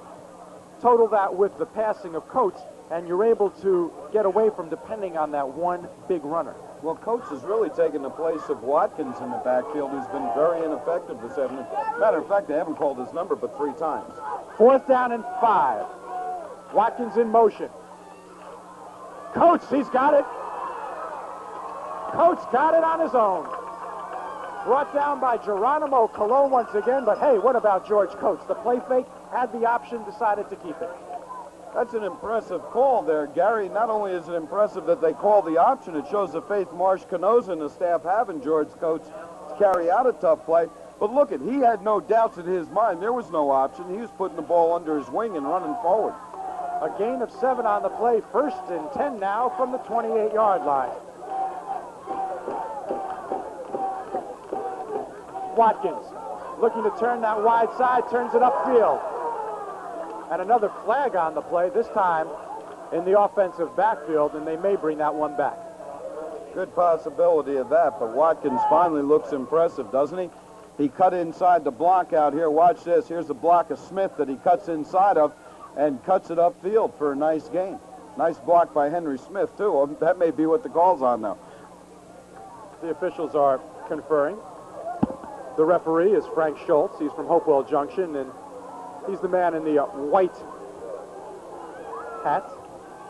Total that with the passing of Coates, and you're able to get away from depending on that one big runner. Well, Coates has really taken the place of Watkins in the backfield, who's been very ineffective this afternoon. Matter of fact, they haven't called his number but 3 times. 4th down and 5. Watkins in motion. Coates, he's got it. Coates got it on his own. Brought down by Geronimo Colon once again, but hey, what about George Coates? The play fake, had the option, decided to keep it. That's an impressive call there, Gary. Not only is it impressive that they call the option, it shows the faith Marsh Canosa and the staff have in George Coates to carry out a tough play. But look at, he had no doubts in his mind. There was no option. He was putting the ball under his wing and running forward. A gain of 7 on the play. 1st and 10 now from the 28-yard line. Watkins looking to turn that wide side, turns it upfield. And another flag on the play, this time in the offensive backfield, and they may bring that one back. Good possibility of that, but Watkins finally looks impressive, doesn't he? He cut inside the block out here. Watch this. Here's the block of Smith that he cuts inside of and cuts it upfield for a nice gain. Nice block by Henry Smith, too. That may be what the call's on now. The officials are conferring. The referee is Frank Schultz. He's from Hopewell Junction, and he's the man in the white hat.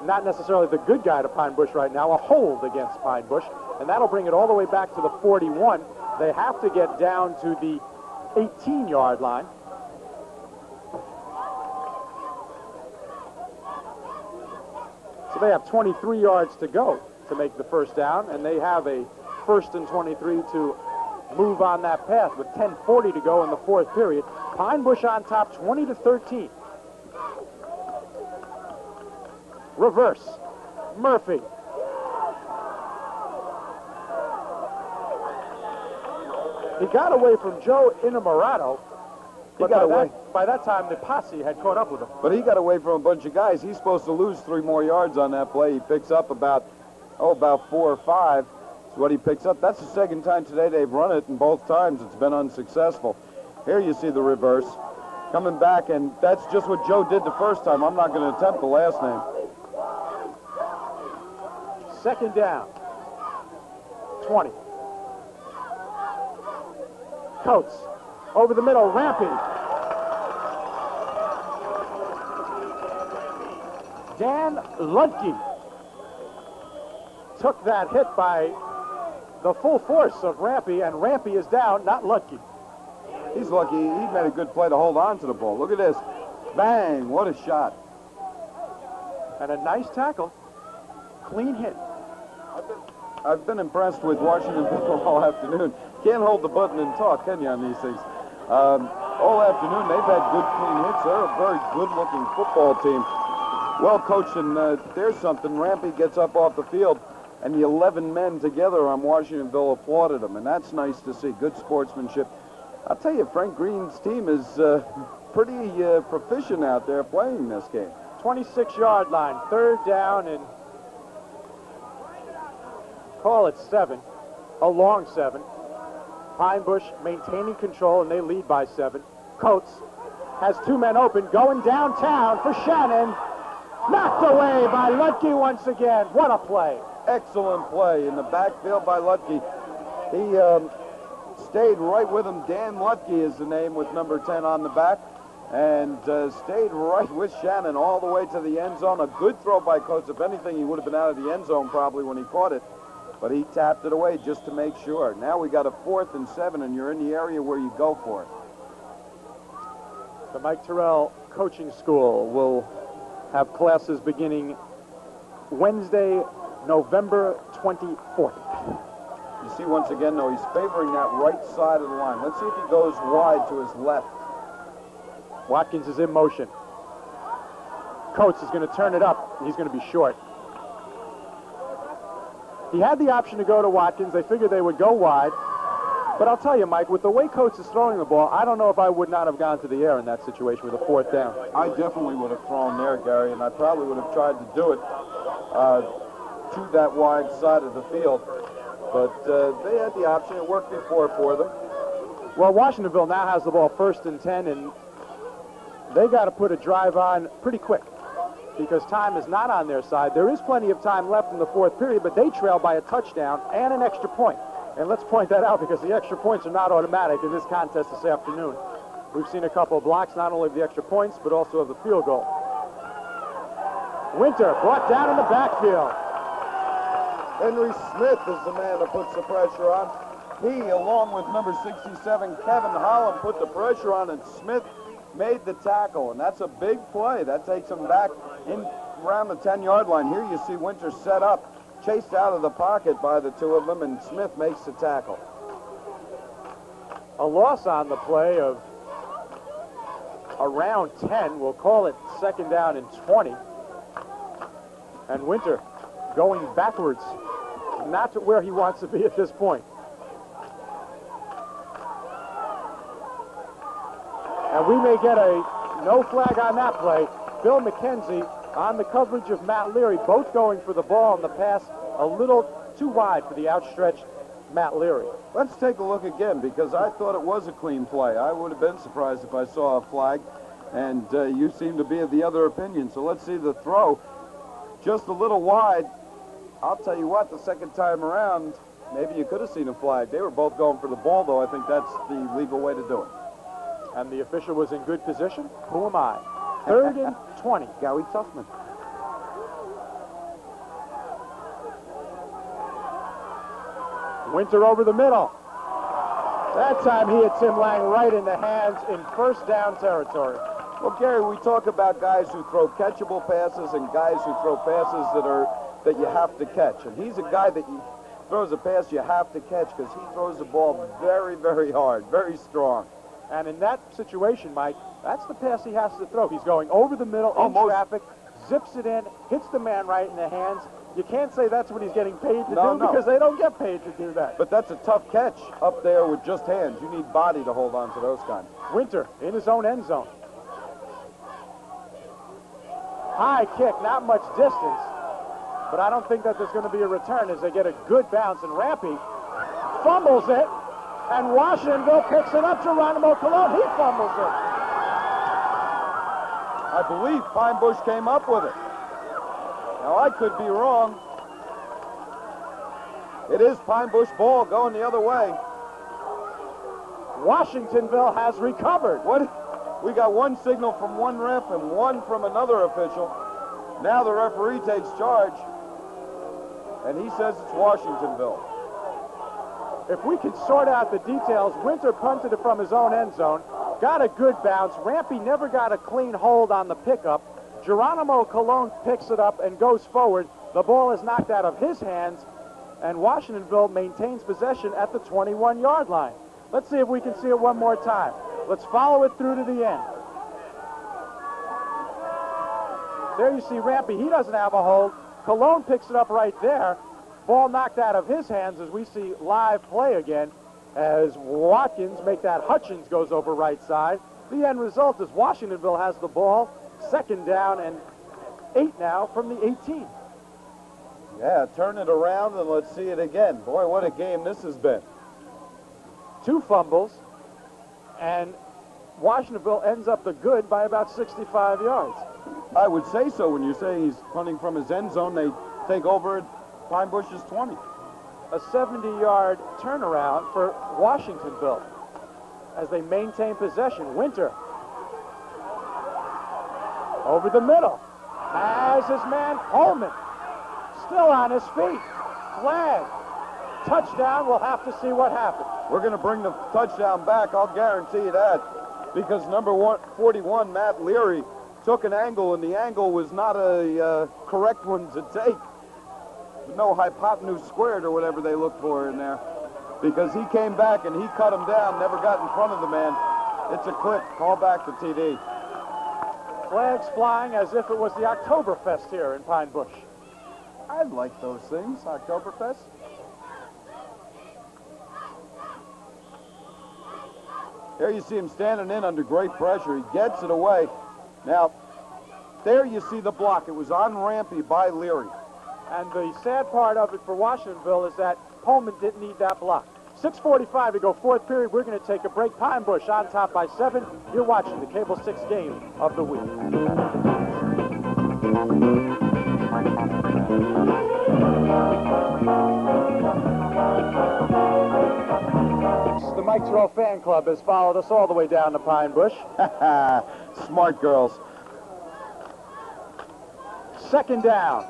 Not necessarily the good guy to Pine Bush right now. A hold against Pine Bush, and that'll bring it all the way back to the 41. They have to get down to the 18-yard line. So they have 23 yards to go to make the 1st down, and they have a 1st and 23 to move on that path with 10:40 to go in the 4th period. Pine Bush on top 20-13. Reverse. Murphy. He got away from Joe Inamorato. But got away. By that time, the posse had caught up with him. But he got away from a bunch of guys. He's supposed to lose 3 more yards on that play. He picks up about 4 or 5. That's what he picks up. That's the 2nd time today they've run it, and both times it's been unsuccessful. Here you see the reverse. Coming back, and that's just what Joe did the first time. I'm not going to attempt the last name. 2nd down. 20. Coates. Over the middle, Rampy. Dan Ludke took that hit by the full force of Rampy, and Rampy is down, not Ludke. He's lucky. He made a good play to hold on to the ball. Look at this. Bang, what a shot. And a nice tackle. Clean hit. I've been impressed with Washingtonville all afternoon. Can't hold the button and talk, can you, on these things? All afternoon, they've had good, clean hits. They're a very good-looking football team. Well coached, and there's something. Rampy gets up off the field. and the 11 men together on Washingtonville applauded him, and that's nice to see. Good sportsmanship. I'll tell you, Frank Green's team is pretty proficient out there playing this game. 26-yard line, 3rd down, and call it 7, a long 7. Pine Bush maintaining control, and they lead by 7. Coates has 2 men open, going downtown for Shannon. Knocked away by Lutke once again. What a play. Excellent play in the backfield by Lutke. He stayed right with him. Dan Lutke is the name with number 10 on the back. And stayed right with Shannon all the way to the end zone. A good throw by Coates. If anything, he would have been out of the end zone probably when he caught it. But he tapped it away just to make sure. Now we got a 4th and 7, and you're in the area where you go for it. The Mike Terrell Coaching School will have classes beginning Wednesday, November 24th. You see, once again, though, he's favoring that right side of the line. Let's see if he goes wide to his left. Watkins is in motion. Coates is going to turn it up. He's going to be short. He had the option to go to Watkins. They figured they would go wide. But I'll tell you, Mike, with the way Coates is throwing the ball, I don't know if I would not have gone to the air in that situation with a 4th down. I definitely would have thrown there, Gary, and I probably would have tried to do it to that wide side of the field. But they had the option. It worked before for them. Well, Washingtonville now has the ball 1st and 10, and they got to put a drive on pretty quick because time is not on their side. There is plenty of time left in the 4th period, but they trail by a touchdown and an extra point. And let's point that out because the extra points are not automatic in this contest this afternoon. We've seen a couple of blocks, not only of the extra points, but also of the field goal. Winter brought down in the backfield. Henry Smith is the man that puts the pressure on. He, along with number 67, Kevin Holland, put the pressure on, and Smith made the tackle. And that's a big play. That takes him back in around the 10-yard line. Here you see Winter set up, chased out of the pocket by the 2 of them, and Smith makes the tackle. A loss on the play of around 10. We'll call it 2nd down and 20. And Winter going backwards, not to where he wants to be at this point. And we may get a no flag on that play. Bill McKenzie on the coverage of Matt Leary, both going for the ball, and the pass a little too wide for the outstretched Matt Leary. Let's take a look again, because I thought it was a clean play. I would have been surprised if I saw a flag, and you seem to be of the other opinion. So let's see the throw. Just a little wide. I'll tell you what, the second time around, maybe you could have seen a flag. They were both going for the ball, though. I think that's the legal way to do it. And the official was in good position. Who am I? 3rd and 20. Gary Tuffman. Winter over the middle. That time he hit Tim Lang right in the hands in 1st down territory. Well, Gary, we talk about guys who throw catchable passes and guys who throw passes that you have to catch. And he's a guy that throws a pass you have to catch because he throws the ball very, very hard, very strong. And in that situation, Mike, that's the pass he has to throw. He's going over the middle, in traffic, zips it in, hits the man right in the hands. You can't say that's what he's getting paid to do because they don't get paid to do that. But that's a tough catch up there with just hands. You need body to hold on to those kinds. Winter in his own end zone. High kick, not much distance, but I don't think that there's going to be a return as they get a good bounce, and Rampy fumbles it, and Washingtonville picks it up. Geronimo Colon, he fumbles it. I believe Pine Bush came up with it. Now, I could be wrong. It is Pine Bush ball going the other way. Washingtonville has recovered. We got one signal from one ref and one from another official. Now the referee takes charge, and he says it's Washingtonville. If we can sort out the details, Winter punted it from his own end zone, got a good bounce. Rampy never got a clean hold on the pickup. Geronimo Colon picks it up and goes forward. The ball is knocked out of his hands, and Washingtonville maintains possession at the 21-yard line. Let's see if we can see it one more time. Let's follow it through to the end. There you see Rampy. He doesn't have a hold. Colon picks it up right there. Ball knocked out of his hands as we see live play again as Watkins make that Hutchins goes over right side. The end result is Washingtonville has the ball, 2nd down and 8 now from the 18. Yeah, turn it around and let's see it again. Boy, what a game this has been. 2 fumbles, and Washingtonville ends up the good by about 65 yards. I would say so. When you say he's punting from his end zone, they take over at Pine Bush's 20. A 70-yard turnaround for Washingtonville as they maintain possession. Winter over the middle has his man Coleman still on his feet. Flag. Touchdown. We'll have to see what happens. We're going to bring the touchdown back, I'll guarantee you that, because number 41, Matt Leary, took an angle, and the angle was not a correct one to take. No hypotenuse squared or whatever they look for in there, because he came back and he cut him down, never got in front of the man. It's a clip. Call back the TD. Flags flying as if it was the Oktoberfest here in Pine Bush. I like those things, Oktoberfest. There you see him standing in under great pressure. He gets it away. Now, there you see the block. It was on Rampy by Leary. And the sad part of it for Washingtonville is that Pullman didn't need that block. 6:45 to go, 4th period. We're going to take a break. Pine Bush on top by 7. You're watching the Cable 6 game of the week. The Mike Terrell fan club has followed us all the way down to Pine Bush. Smart girls. 2nd down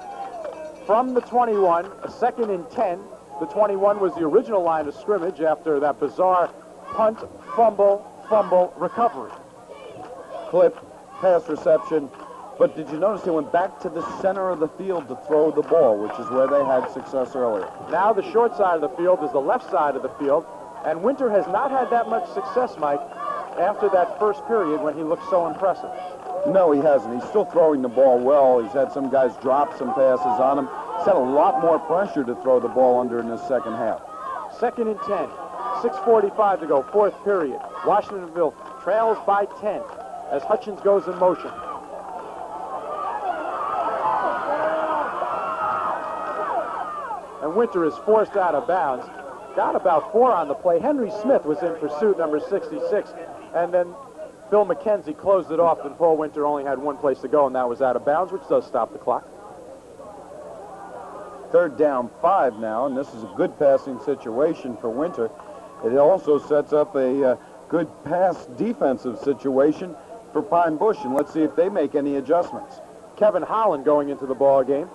from the 21, a 2nd and 10. The 21 was the original line of scrimmage after that bizarre punt, fumble, recovery. Clip, pass reception. But did you notice he went back to the center of the field to throw the ball, which is where they had success earlier. Now the short side of the field is the left side of the field, and Winter has not had that much success, Mike, after that first period when he looked so impressive. No, he hasn't. He's still throwing the ball well. He's had some guys drop some passes on him. He's had a lot more pressure to throw the ball under in the second half. 2nd and 10, 6:45 to go, 4th period. Washingtonville trails by 10 as Hutchins goes in motion. And Winter is forced out of bounds. Got about 4 on the play. Henry Smith was in pursuit, number 66, and then Bill McKenzie closed it off, and Paul Winter only had 1 place to go, and that was out of bounds, which does stop the clock. 3rd down, 5 now, and this is a good passing situation for Winter. It also sets up a good pass defensive situation for Pine Bush, and let's see if they make any adjustments. Kevin Holland going into the ball game.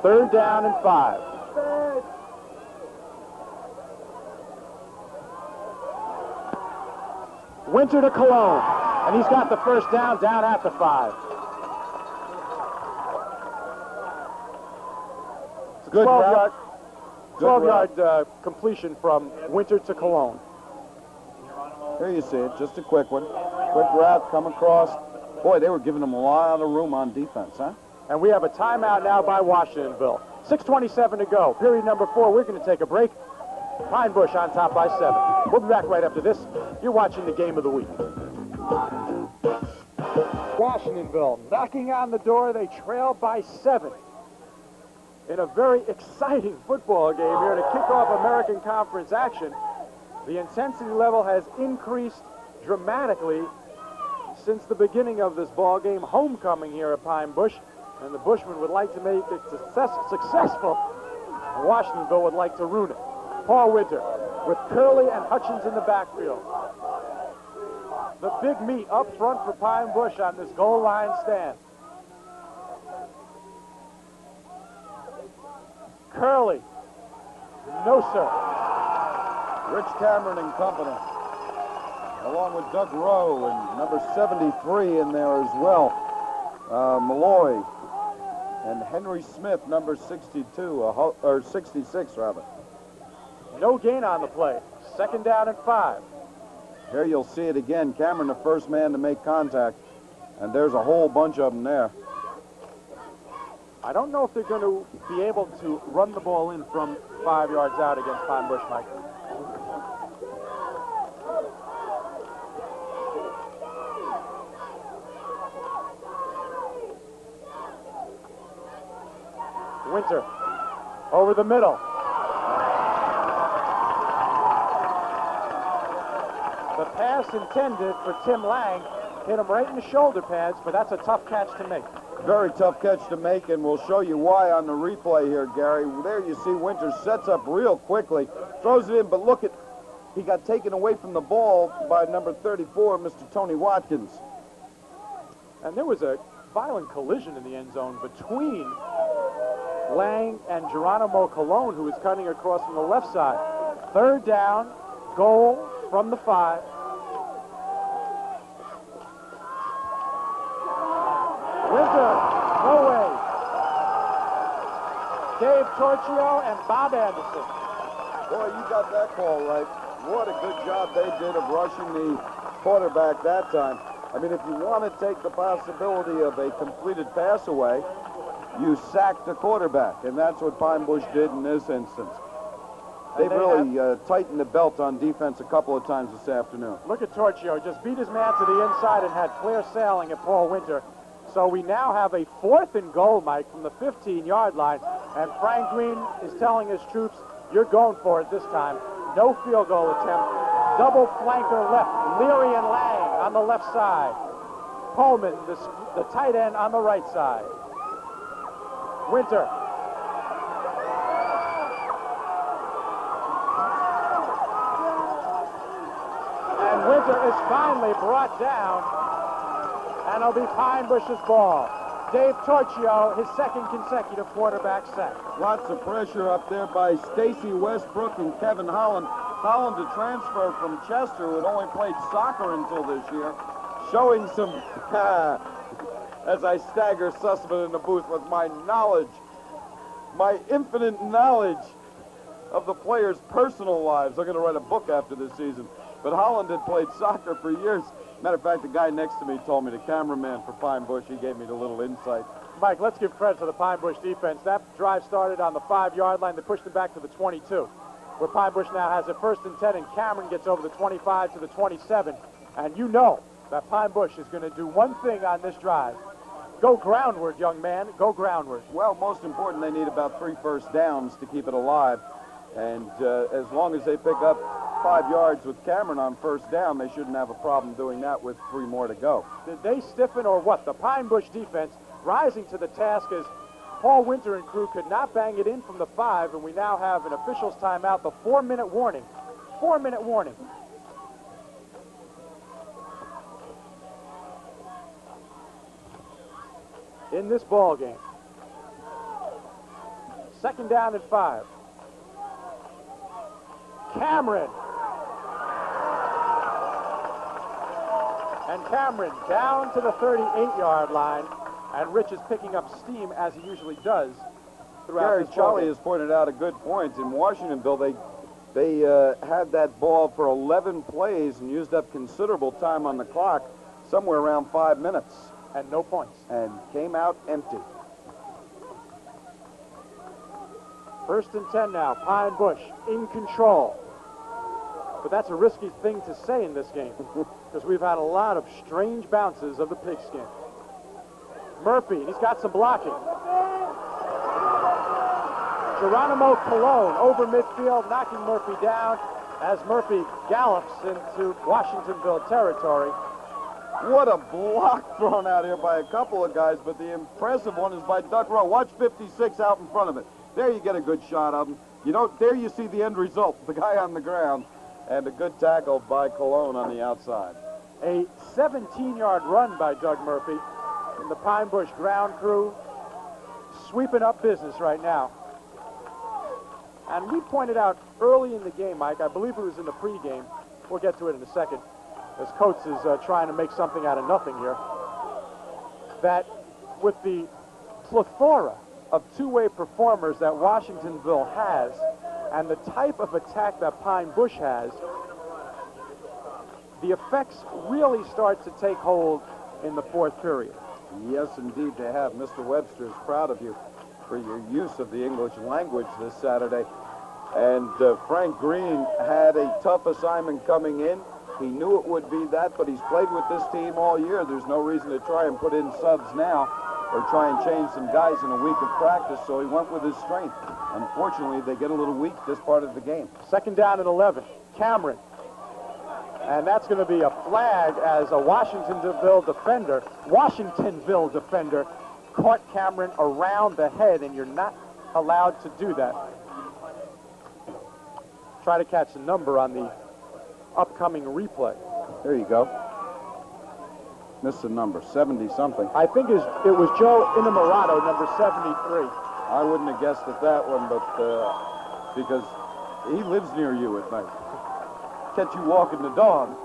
Third down and 5. Winter to Cologne, and he's got the first down at the 5. It's a Good 12-yard completion from Winter to Cologne. Here you see it, just a quick one. Quick route, come across. Boy, they were giving them a lot of room on defense, huh? And we have a timeout now by Washingtonville. 6:27 to go. Period number 4. We're going to take a break. Pine Bush on top by 7. We'll be back right after this. You're watching the game of the week. Washingtonville knocking on the door. They trail by 7. In a very exciting football game here to kick off American Conference action. The intensity level has increased dramatically since the beginning of this ball game. Homecoming here at Pine Bush. And the Bushmen would like to make it successful. And Washingtonville would like to ruin it. Paul Winter with Curley and Hutchins in the backfield. The big meat up front for Pine Bush on this goal line stand. Curley. No, sir. Rich Cameron and company, along with Doug Rowe and number 73 in there as well. Malloy. And Henry Smith, number 62, or 66, rather. No gain on the play. 2nd down and 5. Here you'll see it again. Cameron, the first man to make contact, and there's a whole bunch of them there. I don't know if they're going to be able to run the ball in from 5 yards out against Pine Bush, Mike. Winter over the middle. The pass intended for Tim Lang hit him right in the shoulder pads, but that's a tough catch to make. Very tough catch to make, and we'll show you why on the replay here, Gary. There you see Winter sets up real quickly, throws it in, but look at, he got taken away from the ball by number 34, Mr. Tony Watkins. And there was a violent collision in the end zone between Lang and Geronimo Colon, who was cutting across from the left side. Third down, goal from the 5. Winter, no way. Dave Torchio and Bob Anderson. Boy, you got that call right. What a good job they did of rushing the quarterback that time. I mean, if you want to take the possibility of a completed pass away, you sack the quarterback, and that's what Pine Bush did in this instance. They've really tightened the belt on defense a couple of times this afternoon. Look at Torchio, just beat his man to the inside and had clear sailing at Paul Winter. So we now have a 4th and goal, Mike, from the 15-yard line, and Frank Green is telling his troops, you're going for it this time. No field goal attempt. Double flanker left, Leary and Lang on the left side. Pullman, the tight end, on the right side. Winter. And Winter is finally brought down, and it'll be Pine Bush's ball. Dave Torchio, his 2nd consecutive quarterback sack. Lots of pressure up there by Stacy Westbrook and Kevin Holland. Holland, a transfer from Chester, who had only played soccer until this year, showing some, as I stagger Sussman in the booth with my knowledge, my infinite knowledge of the players' personal lives. I'm going to write a book after this season. But Holland had played soccer for years. Matter of fact, the guy next to me told me, the cameraman for Pine Bush, he gave me the little insight. Mike, let's give credit to the Pine Bush defense. That drive started on the 5-yard line. They pushed it back to the 22, where Pine Bush now has a 1st and 10, and Cameron gets over the 25 to the 27. And you know that Pine Bush is going to do one thing on this drive. Go groundward, young man. Go groundward. Well, most important, they need about 3 first downs to keep it alive. And as long as they pick up 5 yards with Cameron on 1st down, they shouldn't have a problem doing that with 3 more to go. Did they stiffen or what? The Pine Bush defense rising to the task as Paul Winter and crew could not bang it in from the 5, and we now have an official's timeout, the 4-minute warning. 4-minute warning. In this ball game. 2nd down and 5. Cameron. And Cameron down to the 38-yard line, and Rich is picking up steam as he usually does throughout Gary, this Charlie ball has pointed out a good point. In Washingtonville, they had that ball for 11 plays and used up considerable time on the clock, somewhere around 5 minutes. And no points. And came out empty. 1st and 10 now. Pine Bush in control. But that's a risky thing to say in this game because we've had a lot of strange bounces of the pigskin. Murphy, he's got some blocking. Geronimo Colon over midfield, knocking Murphy down as Murphy gallops into Washingtonville territory. What a block thrown out here by a couple of guys, but the impressive one is by Duck Rowe. Watch 56 out in front of it. There you get a good shot of him. You know, there you see the end result, the guy on the ground, and a good tackle by Colon on the outside. A 17-yard run by Doug Murphy, and the Pine Bush ground crew sweeping up business right now. And we pointed out early in the game, Mike, I believe it was in the pregame, we'll get to it in a second, as Coates is trying to make something out of nothing here, that with the plethora of two-way performers that Washingtonville has and the type of attack that Pine Bush has, the effects really start to take hold in the fourth period. Yes, indeed they have. Mr. Webster is proud of you for your use of the English language this Saturday. And Frank Green had a tough assignment coming in. He knew it would be that, but he's played with this team all year. There's no reason to try and put in subs now or try and change some guys in a week of practice, so he went with his strength. Unfortunately, they get a little weak this part of the game. Second down and 11. Cameron. And that's going to be a flag as a Washingtonville defender caught Cameron around the head, and you're not allowed to do that. Try to catch the number on the upcoming replay. There you go. Missed the number, 70-something. I think it was Joe Innamorato, number 73. I wouldn't have guessed at that one, but because he lives near you at night. Catch you walking the dog.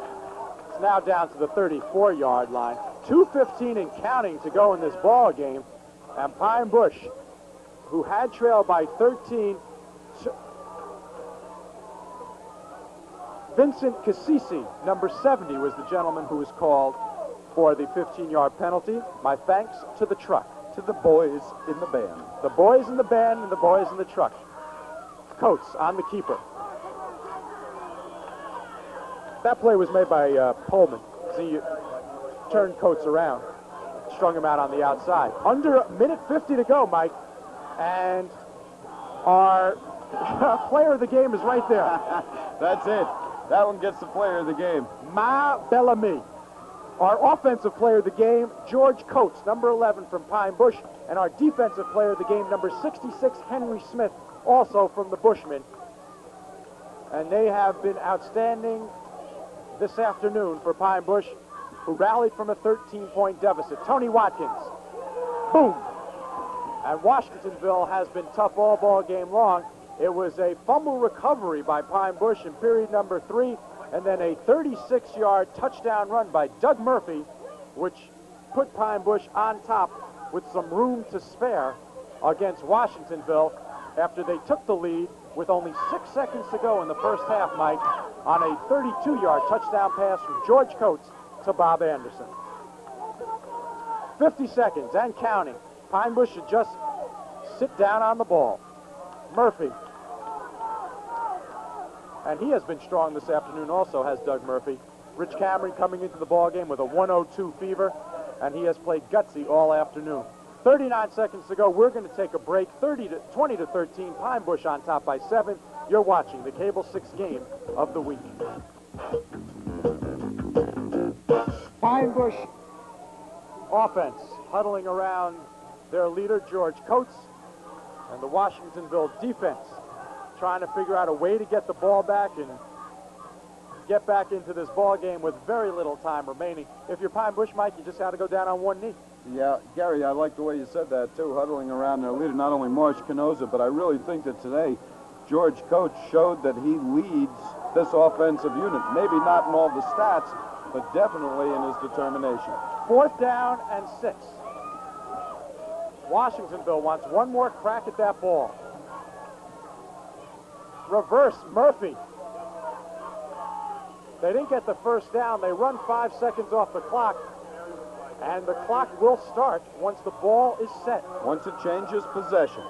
It's now down to the 34-yard line. 2:15 and counting to go in this ball game. And Pine Bush, who had trailed by 13, Vincent Cassisi, number 70, was the gentleman who was called for the 15-yard penalty. My thanks to the truck. To the boys in the band. The boys in the band and the boys in the truck. Coates on the keeper. That play was made by Pullman. See, you turned Coates around, strung him out on the outside. Under a minute 50 to go, Mike, and our player of the game is right there. That's it. That one gets the player of the game. Ma Bellamy. Our offensive player of the game, George Coates, number 11 from Pine Bush, and our defensive player of the game, number 66, Henry Smith, also from the Bushmen. And they have been outstanding this afternoon for Pine Bush, who rallied from a 13-point deficit. Tony Watkins, boom. And Washingtonville has been tough all ball game long. It was a fumble recovery by Pine Bush in period number 3, and then a 36-yard touchdown run by Doug Murphy, which put Pine Bush on top with some room to spare against Washingtonville after they took the lead with only 6 seconds to go in the first half, Mike, on a 32-yard touchdown pass from George Coates to Bob Anderson. 50 seconds and counting. Pine Bush should just sit down on the ball. Murphy. And he has been strong this afternoon also, has Doug Murphy. Rich Cameron coming into the ball game with a 102 fever, and he has played gutsy all afternoon. 39 seconds to go. We're going to take a break. 20 to 13. Pine Bush on top by 7. You're watching the Cable 6 game of the week. Pine Bush offense huddling around their leader, George Coates, and the Washingtonville defense trying to figure out a way to get the ball back and get back into this ball game with very little time remaining. If you're Pine Bush, Mike, you just got to go down on one knee. Yeah, Gary, I like the way you said that, too, huddling around their leader, not only Marsh Canosa, but I really think that today George Coates showed that he leads this offensive unit. Maybe not in all the stats, but definitely in his determination. 4th down and 6. Washingtonville wants one more crack at that ball. Reverse, Murphy. They didn't get the first down. They run 5 seconds off the clock, and the clock will start once the ball is set. Once it changes possession.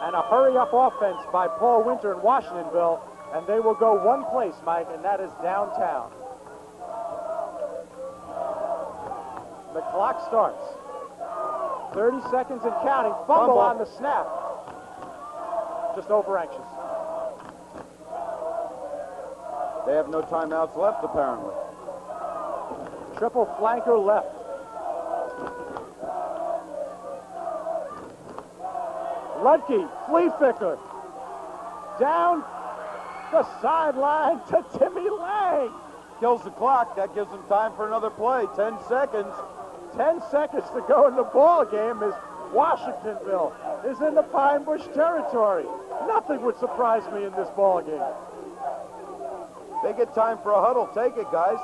And a hurry-up offense by Paul Winter in Washingtonville, and they will go one place, Mike, and that is downtown. The clock starts. 30 seconds and counting. Fumble on the snap. Just over anxious. They have no timeouts left, apparently. Triple flanker left. Ludke, Fleeficker, down the sideline to Timmy Lang. Kills the clock. That gives them time for another play. 10 seconds. 10 seconds to go in the ball game as Washingtonville is in the Pine Bush territory. Nothing would surprise me in this ball game. They get time for a huddle. Take it, guys.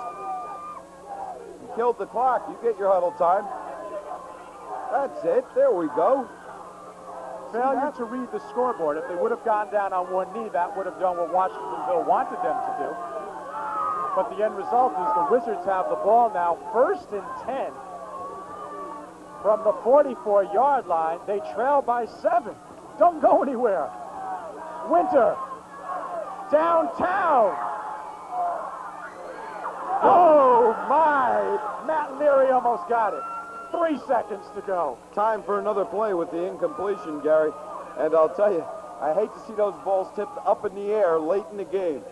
You killed the clock. You get your huddle time. That's it. There we go. Failure to read the scoreboard. If they would have gone down on one knee, that would have done what Washingtonville wanted them to do. But the end result is the Wizards have the ball now, 1st and 10. From the 44-yard line, they trail by 7. Don't go anywhere. Winter, downtown. Oh, my. Matt Leary almost got it. 3 seconds to go. Time for another play with the incompletion, Gary. And I'll tell you, I hate to see those balls tipped up in the air late in the game.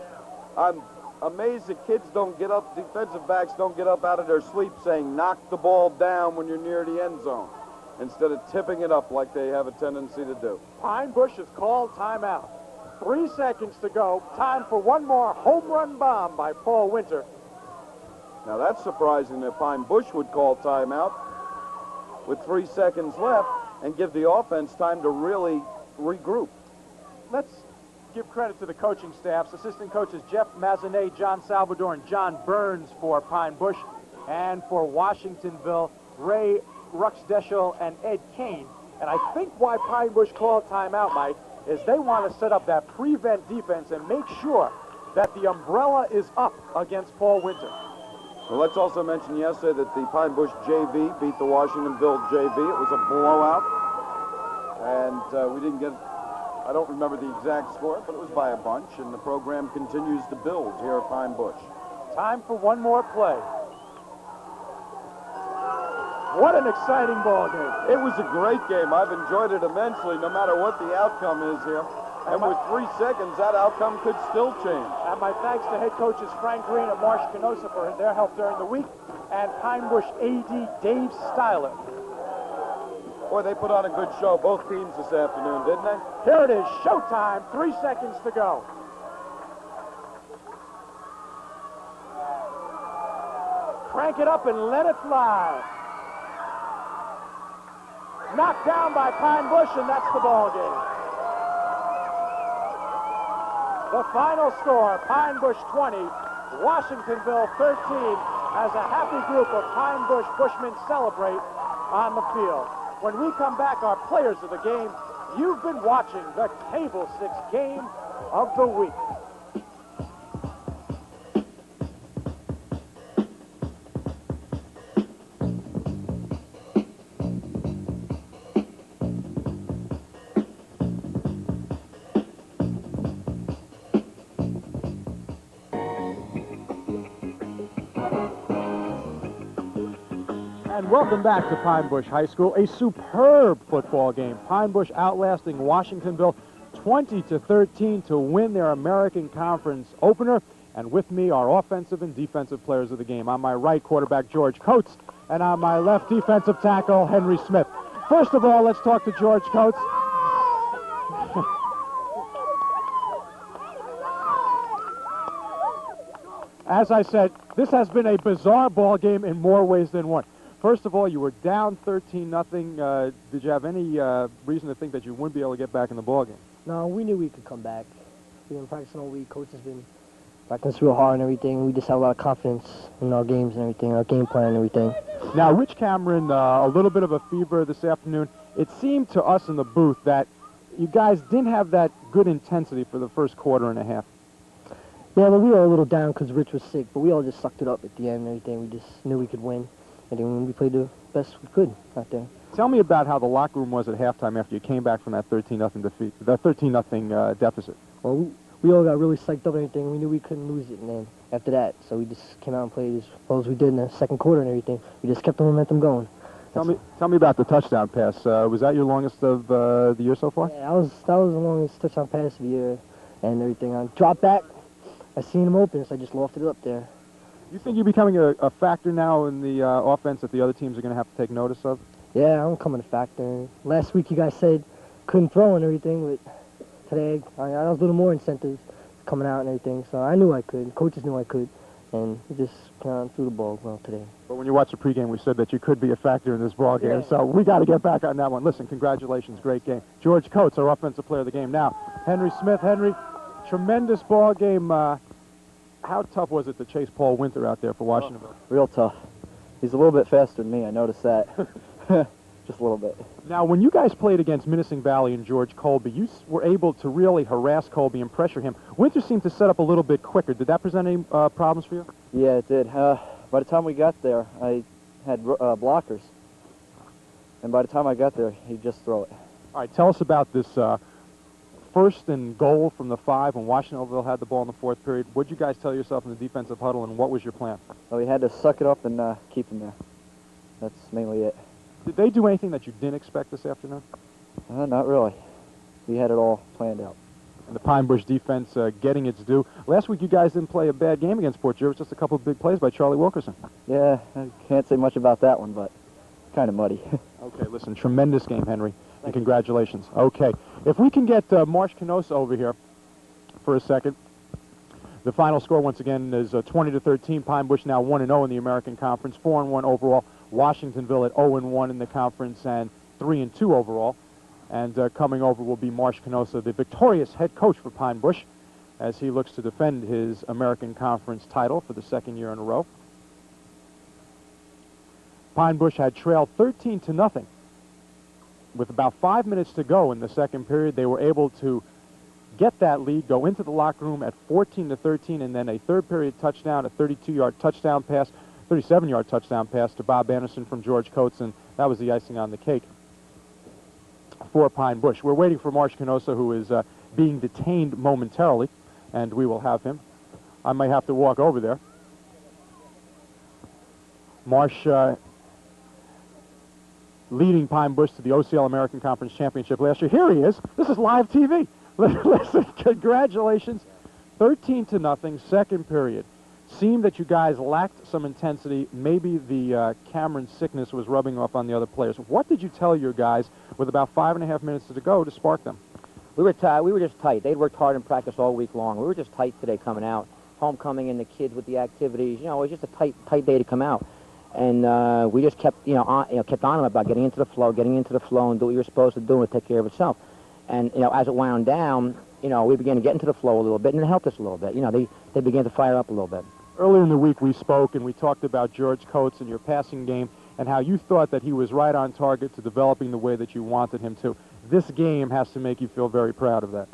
I'm amazed that kids don't get up, defensive backs don't get up out of their sleep saying, knock the ball down when you're near the end zone, instead of tipping it up like they have a tendency to do. Pine Bush has called timeout. 3 seconds to go. Time for one more home run bomb by Paul Winter. Now that's surprising that Pine Bush would call timeout with 3 seconds left and give the offense time to really regroup. Let's give credit to the coaching staffs. Assistant coaches Jeff Mazanet, John Salvador, and John Burns for Pine Bush. And for Washingtonville, Ray Ruxdeschel and Ed Kane. And I think why Pine Bush called timeout, Mike, is they want to set up that prevent defense and make sure that the umbrella is up against Paul Winter. Well, let's also mention yesterday that the Pine Bush JV beat the Washingtonville JV. It was a blowout. And we didn't get, I don't remember the exact score, but it was by a bunch. And the program continues to build here at Pine Bush. Time for one more play. What an exciting ball game. It was a great game. I've enjoyed it immensely, no matter what the outcome is here. And with 3 seconds, that outcome could still change. And my thanks to head coaches Frank Green and Marsh Canosa for their help during the week, and Pine Bush AD Dave Styler. Boy, they put on a good show, both teams this afternoon, didn't they? Here it is, showtime, 3 seconds to go. Crank it up and let it fly. Knocked down by Pine Bush, and that's the ball game. The final score, Pine Bush 20, Washingtonville 13, as a happy group of Pine Bush Bushmen celebrate on the field. When we come back, our players of the game, you've been watching the Cable 6 Game of the Week. And welcome back to Pine Bush High School. A superb football game. Pine Bush outlasting Washingtonville 20-13 to win their American Conference opener. And with me are offensive and defensive players of the game. On my right, quarterback George Coates, and on my left, defensive tackle Henry Smith. First of all, let's talk to George Coates. As I said, this has been a bizarre ball game in more ways than one. First of all, you were down 13-0. Did you have any reason to think that you wouldn't be able to get back in the ball game? No, we knew we could come back. We've been practicing all week. Coach has been practicing real hard and everything. We just have a lot of confidence in our games and everything, our game plan and everything. Now, Rich Cameron, a little bit of a fever this afternoon. It seemed to us in the booth that you guys didn't have that good intensity for the first quarter and a half. Yeah, well, we were a little down because Rich was sick, but we all just sucked it up at the end and everything. We just knew we could win. And then we played the best we could out there. Tell me about how the locker room was at halftime after you came back from that 13-0 defeat, that 13-0 deficit. Well, we all got really psyched up and everything. We knew we couldn't lose it, and then after that, so we just came out and played as well as we did in the second quarter and everything. We just kept the momentum going. Tell me about the touchdown pass. Was that your longest of the year so far? Yeah, that was the longest touchdown pass of the year and everything. I dropped back. I seen him open, so I just lofted it up there. You think you're becoming a factor now in the offense that the other teams are going to have to take notice of? Yeah, I'm becoming a factor. Last week you guys said couldn't throw and everything, but today I was a little more incentive coming out and everything, so I knew I could. Coaches knew I could, and we just kind of threw the ball well today. But when you watched the pregame, we said that you could be a factor in this ball game, so we got to get back on that one. Listen, congratulations, great game. George Coates, our offensive player of the game. Now, Henry Smith. Henry, tremendous ball game. How tough was it to chase Paul Winter out there for Washingtonville? Real tough. He's a little bit faster than me, I noticed that. just a little bit. Now, when you guys played against Menacing Valley and George Colby, you were able to really harass Colby and pressure him. Winter seemed to set up a little bit quicker. Did that present any problems for you? Yeah, it did. By the time we got there, I had blockers. And by the time I got there, he'd just throw it. All right, tell us about this first and goal from the 5 when Washingtonville had the ball in the 4th period. What did you guys tell yourself in the defensive huddle, and what was your plan? Well, we had to suck it up and keep him there. That's mainly it. Did they do anything that you didn't expect this afternoon? Not really. We had it all planned out. And the Pine Bush defense getting its due. Last week you guys didn't play a bad game against Port Jervis, just a couple of big plays by Charlie Wilkerson. Yeah, I can't say much about that one, but kind of muddy. Okay, listen, tremendous game, Henry, and congratulations. Okay, if we can get Marsh Canosa over here for a second. The final score, once again, is 20-13. Pine Bush now 1-0 in the American Conference, 4-1 overall. Washingtonville at 0-1 in the conference and 3-2 overall. And coming over will be Marsh Canosa, the victorious head coach for Pine Bush, as he looks to defend his American Conference title for the 2nd year in a row. Pine Bush had trailed 13-0. With about 5 minutes to go in the 2nd period, they were able to get that lead, go into the locker room at 14-13, and then a 3rd period touchdown, a 32-yard touchdown pass, 37-yard touchdown pass to Bob Anderson from George Coates, and that was the icing on the cake for Pine Bush. We're waiting for Marsh Canosa, who is being detained momentarily, and we will have him. I might have to walk over there. Marsh leading Pine Bush to the OCL American Conference Championship last year. Here he is. This is live TV. Listen, congratulations. 13-0, 2nd period. Seemed that you guys lacked some intensity. Maybe the Cameron sickness was rubbing off on the other players. What did you tell your guys with about 5.5 minutes to go to spark them? We were just tight. They'd worked hard in practice all week long. We were just tight today coming out. Homecoming and the kids with the activities. You know, it was just a tight day to come out. And we just kept, kept on them about getting into the flow, and do what you're supposed to do and take care of itself. And, as it wound down, we began to get into the flow a little bit, and it helped us a little bit. They began to fire up a little bit. Earlier in the week, we spoke, and we talked about George Coates and your passing game and how you thought that he was right on target to developing the way that you wanted him to. This game has to make you feel very proud of that.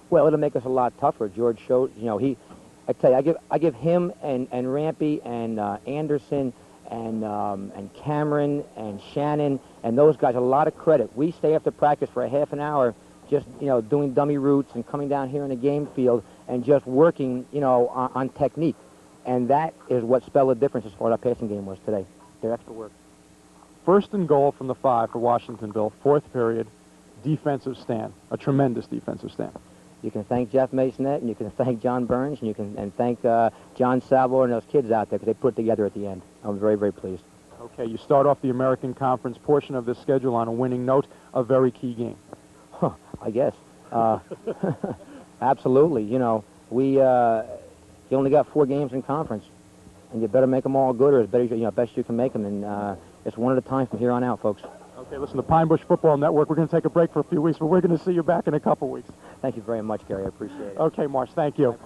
Well, it'll make us a lot tougher. George showed, I tell you, I give him and Rampy and Anderson and Cameron and Shannon and those guys a lot of credit. We stay after practice for a half an hour just, doing dummy routes and coming down here in the game field and just working, on technique. And that is what spelled the difference as far as our passing game was today. Their extra work. 1st and goal from the 5 for Washingtonville, 4th period, defensive stand, a tremendous defensive stand. You can thank Jeff Masonette, and you can thank John Burns, and you can thank John Salvo and those kids out there because they put it together at the end. I'm very, very pleased. Okay, you start off the American Conference portion of this schedule on a winning note, a very key game. Huh, I guess. Absolutely. You only got 4 games in conference, and you better make them all good or as best you can make them. And it's one at a time from here on out, folks. Okay, listen, the Pine Bush Football Network, we're going to take a break for a few weeks, but we're going to see you back in a couple weeks. Thank you very much, Gary. I appreciate it. Okay, Marsh, thank you.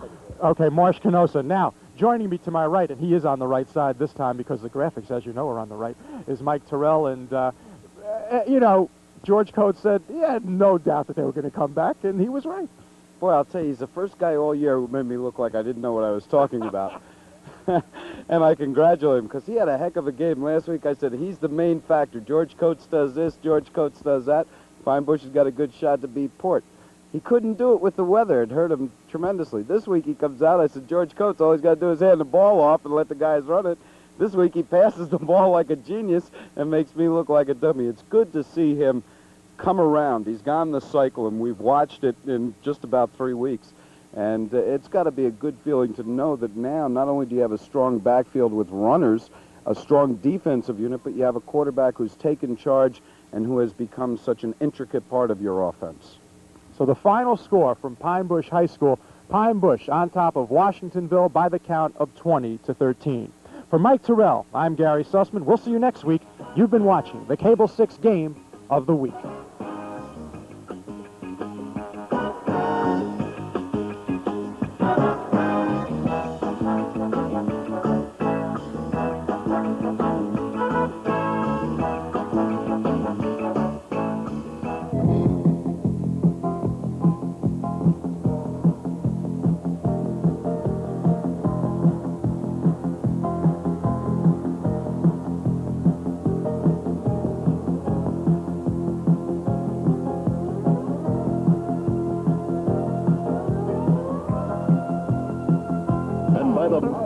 Okay, Marsh Canosa. Now, joining me to my right, and he is on the right side this time because the graphics, as you know, are on the right, is Mike Terrell. And, George Coates said he had no doubt that they were going to come back, and he was right. Boy, I'll tell you, he's the first guy all year who made me look like I didn't know what I was talking about. And I congratulate him because he had a heck of a game last week. I said, he's the main factor. George Coates does this, George Coates does that. Pine Bush has got a good shot to beat Port. He couldn't do it with the weather. It hurt him tremendously. This week he comes out, I said, George Coates, all he's got to do is hand the ball off and let the guys run it. This week he passes the ball like a genius and makes me look like a dummy. It's good to see him come around. He's gone the cycle, and we've watched it in just about 3 weeks. And it's got to be a good feeling to know that now not only do you have a strong backfield with runners, a strong defensive unit, but you have a quarterback who's taken charge and who has become such an intricate part of your offense. So the final score from Pine Bush High School, Pine Bush on top of Washingtonville by the count of 20-13. For Mike Terrell, I'm Gary Sussman. We'll see you next week. You've been watching the Cable 6 Game of the Week. them.